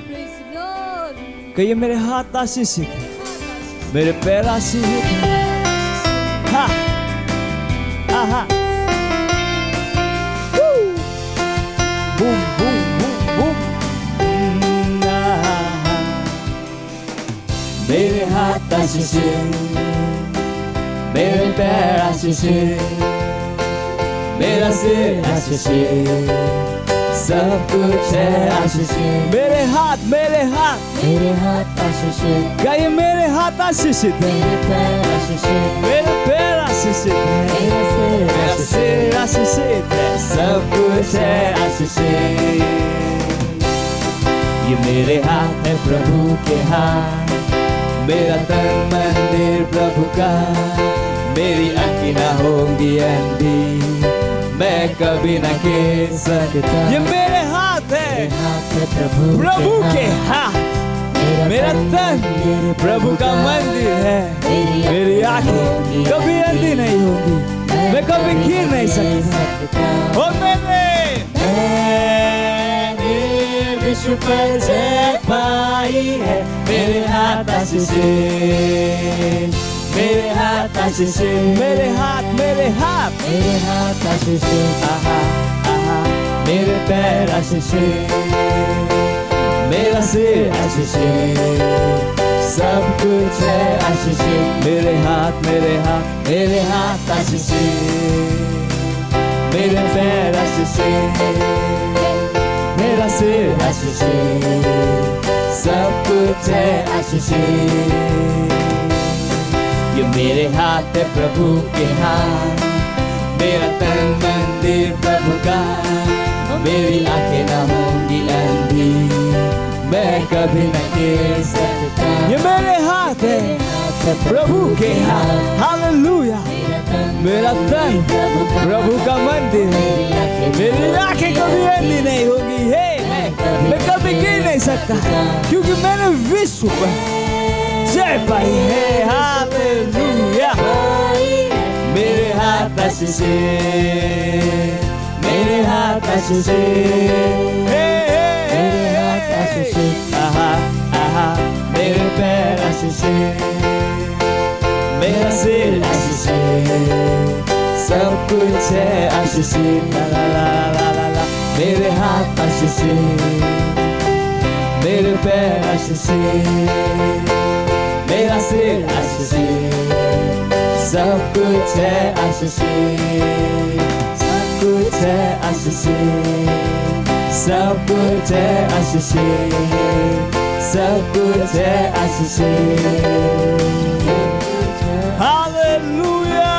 Speaker 2: कहिए मेरे हाथ आशीषित है, मेरे पैर आशीषित है। हाँ, आहा, बूम बूम बूम बूम। मेरे हाथ आशीषित, मेरे पैर आशीषित, मेरा सिर आशीषित, सब कुछ है आशीषित। मेरे हाथ आशीषित। क्या ये मेरे हाथ आशीषित है? मेरे पैर आशीषित है, मेरा सिर आशीषित है, सब कुछ है आशीषित। ये मेरे हाथ है प्रभु के हाथ, मेरा तन मंदिर प्रभु का। मेरी आँखें ना होंगी अंधी, मैं कभी न कह सकता। ये मेरे हाथ है प्रभु के हाथ, मेरा तन प्रभु का मंदिर है। मेरी आंखें कभी अंधी नहीं होगी, मैं कभी गिर नहीं सकता। और मैंने विश्व पर जय पाई है। मेरे हाथ आशीषित, मेरे हाथ आशीषित, मेरे हाथ, मेरे हाथ, मेरे हाथ आशीषित। आहा आहा, मेरे पैर आशीषित, मेरा सिर आशीषित, सब कुछ है आशीषित। मेरे हाथ, मेरे हाथ, मेरे हाथ आशीषित, मेरे पैर आशीषित, मेरा सिर आशीषित, सब कुछ है आशीषित। ये मेरे हाथ है प्रभु के हाथ, मेरा तन मंदिर प्रभु का। मेरी आंखें न होंगी अंधी, मैं कभी न कह सकता। ये मेरे हाथ है प्रभु के हाथ। हालेलुया। मेरा तन प्रभु का मंदिर है। मेरी आंखें कभी अंधी नहीं होगी। मैं कभी गिर नहीं सकता, क्योंकि मैंने विश्व पर जय पाई है। हालेलुया। मेरे हाथ आशीषित, मेरे हाथ आशीषित, मेरे हाथ आशीषित। आहा आहा, मेरे पैर आशीषित, मेरा सिर आशीषित, सब कुछ है आशीषित। ला ला ला ला ला ला। मेरे हाथ आशीषित, मेरे पैर आशीषे, मेरा सिर आशीषे, सब कुछ है आशीषे, सब कुछ है आशीषे, सब कुछ है आशीषे, सब कुछ है आशीषे। Hallelujah,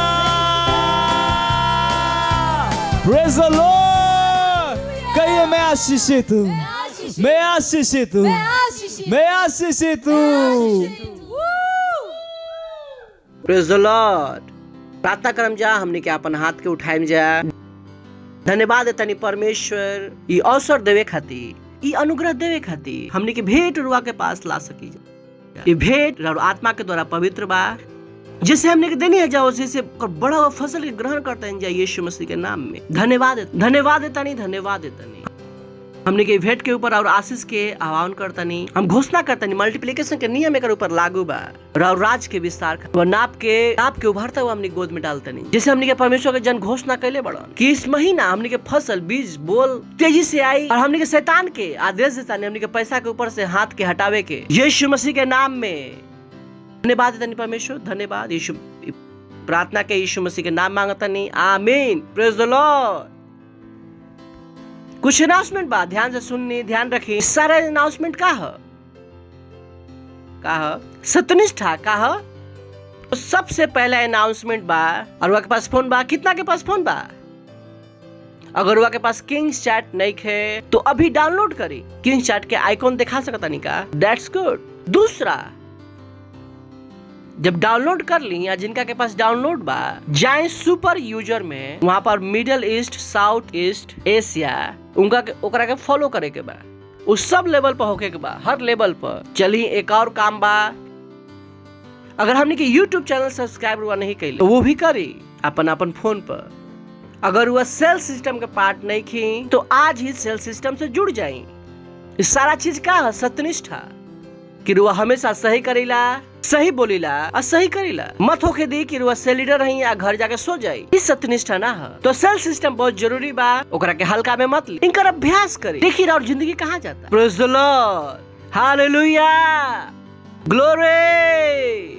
Speaker 2: praise the Lord. कहिए मैं आशीषित हूँ, मैं आशीषित हूँ, मैं आशीषित हूँ।
Speaker 8: Praise the Lord. प्रार्थना करम जा, हमने के अपन हाथ के उठाएम जा। धन्यवाद है तनी परमेश्वर ये अवसर देवे खातिर, ये अनुग्रह देवे खातिर हमने के भेंट रुआ के पास ला सकी। ये भेंट और आत्मा के द्वारा पवित्र बा, जिसे हमने के देनी है जाओ से बड़ा हुआ फसल के ग्रहण करते हैं जा यीशु मसीह के नाम में। धन्यवाद है तनी, धन्यवाद है तनी। हमने के भेंट के ऊपर और आशीष के आह्वान करतनी, हम घोषणा करतनी मल्टीप्लिकेशन के नियम एकर ऊपर लागू बा और राज के विस्तार का नाप के उभरता हुआ हमने गोद में डालतनी। जैसे हमने के परमेश्वर के जन घोषणा कैले बड़न कि इस महीना हमने के फसल बीज बोल तेजी से आई और हमने के शैतान के आदेश देता हमने के पैसा के ऊपर से हाथ के हटावे के यीशु मसीह के नाम में। धन्यवाद तनी परमेश्वर, धन्यवाद। यीशु प्रार्थना के यीशु मसीह के नाम मांगतनी, आमीन। Praise the Lord. कुछ अनाउंसमेंट बा, ध्यान से सुननी, ध्यान रखी। सारा अनाउंसमेंट का है? सत्यनिष्ठा का है? तो सबसे पहला अनाउंसमेंट बा और वहाँ के पास फोन बा। कितना के पास फोन बा? अगर वहाँ के पास किंग्स चैट नहीं है तो अभी डाउनलोड करी। किंग्स चैट के आइकॉन दिखा सकता नहीं का? That's good. दूसरा, जब डाउनलोड कर ली या जिनका के पास डाउनलोड बा, जाए सुपर यूजर में, वहाँ पर middle east, south east, Asia उनका ओकरा के फॉलो करे के बा। उस सब लेवल पर होके के बा, हर लेवल पर। चली एक और काम बा, अगर हमने के यूट्यूब चैनल सब्सक्राइब हुआ नहीं कैले तो वो भी करी अपन फोन पर। अगर वह सेल सिस्टम के पार्ट नहीं की तो आज ही सेल सिस्टम से जुड़ जाए। इस सारा चीज का है सत्यनिष्ठा कि रुआ हमेशा सही करेला, सही बोलीला और सही करेला। मत होके दी कि रुआ सेल लीडर रही या घर जाके सो जाई। इस सत्यनिष्ठा ना है। तो सेल सिस्टम बहुत जरूरी बा, ओकरा के हल्का में मत ली, इनकर अभ्यास करी। देखिए और जिंदगी कहाँ जाता। Praise the Lord, hallelujah, glory.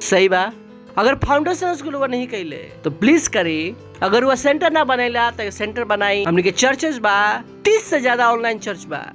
Speaker 8: सही बा। अगर फाउंडेशन स्कूल वो नहीं कैले तो प्लीज करी। अगर वह सेंटर ना बनेला तो सेंटर बनाई। हमने के चर्चेस बा, 30 से ज्यादा ऑनलाइन चर्च बा,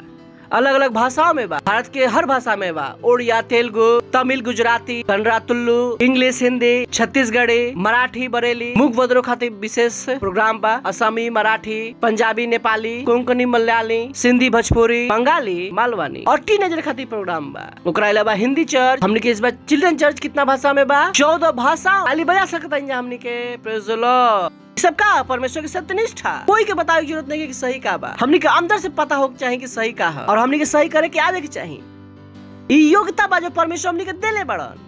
Speaker 8: अलग अलग भाषाओं में बा, भारत के हर भाषा में बा। उड़िया, तेलुगु, तमिल, गुजराती, कन्नड़ा, तुलु, इंग्लिश, हिंदी, छत्तीसगढ़ी, मराठी, बरेली, मूक बदरो खातिर विशेष प्रोग्राम बा। असमी, मराठी, पंजाबी, नेपाली, कोंकणी, मलयाली, सिंधी, भोजपुरी, बंगाली, मालवानी और टीनेजर खातिर प्रोग्राम बा। ओकरा अलावा हिंदी चर्च, हमने के इस बार चिल्ड्रन चर्च कितना भाषा में बा? 14 भाषा। ताली बजा सकता है हमने के। Praise the Lord. सबका परमेश्वर की सत्यनिष्ठा, कोई के बतावे की जरूरत नहीं कि सही का बा। हमने के अंदर से पता हो चाहिए कि सही का है और हमने के सही करे के आवे के चाहिए। ये योग्यता बा जो परमेश्वर हमने के देले बड़न।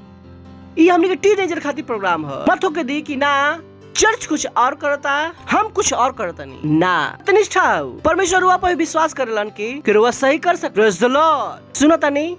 Speaker 8: ये हमने के टीनेजर खातिर प्रोग्राम है। मत होके दी कि ना चर्च कुछ और करता, हम कुछ और करता नहीं ना। सत्यनिष्ठा परमेश्वर रुआ पर विश्वास करेलन कि रुआ सही कर सकते। Praise the Lord. सुनो तनी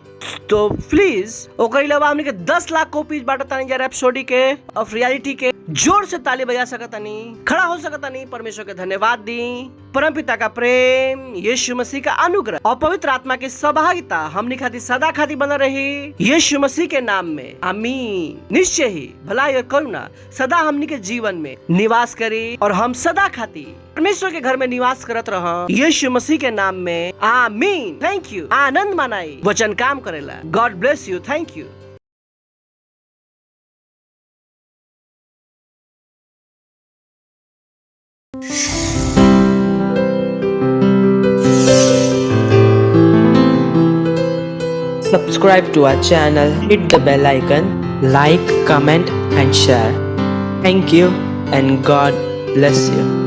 Speaker 8: तो प्लीज ओकर अलावा हमने के 10 लाख कॉपीज बांटता नहीं जा रैप्सोडी के ऑफ रियलिटी के। जोर से ताली बजा सकता नहीं, खड़ा हो सकता नहीं। परमेश्वर के धन्यवाद दी। परमपिता का प्रेम, यीशु मसीह का अनुग्रह और पवित्र आत्मा की सहभागिता हमने खातिर सदा खातिर बना रही यीशु मसीह के नाम में, आमीन। निश्चय ही भलाई और करुणा सदा हमने के जीवन में निवास करी और हम सदा खातिर परमेश्वर के घर में निवास करत रह यीशु मसीह के नाम में, आमीन। Thank you. आनंद मनाई, वचन काम करेला। God bless you. Thank you.
Speaker 9: Subscribe to our channel, hit the bell icon, like, comment and share. Thank you and God bless you.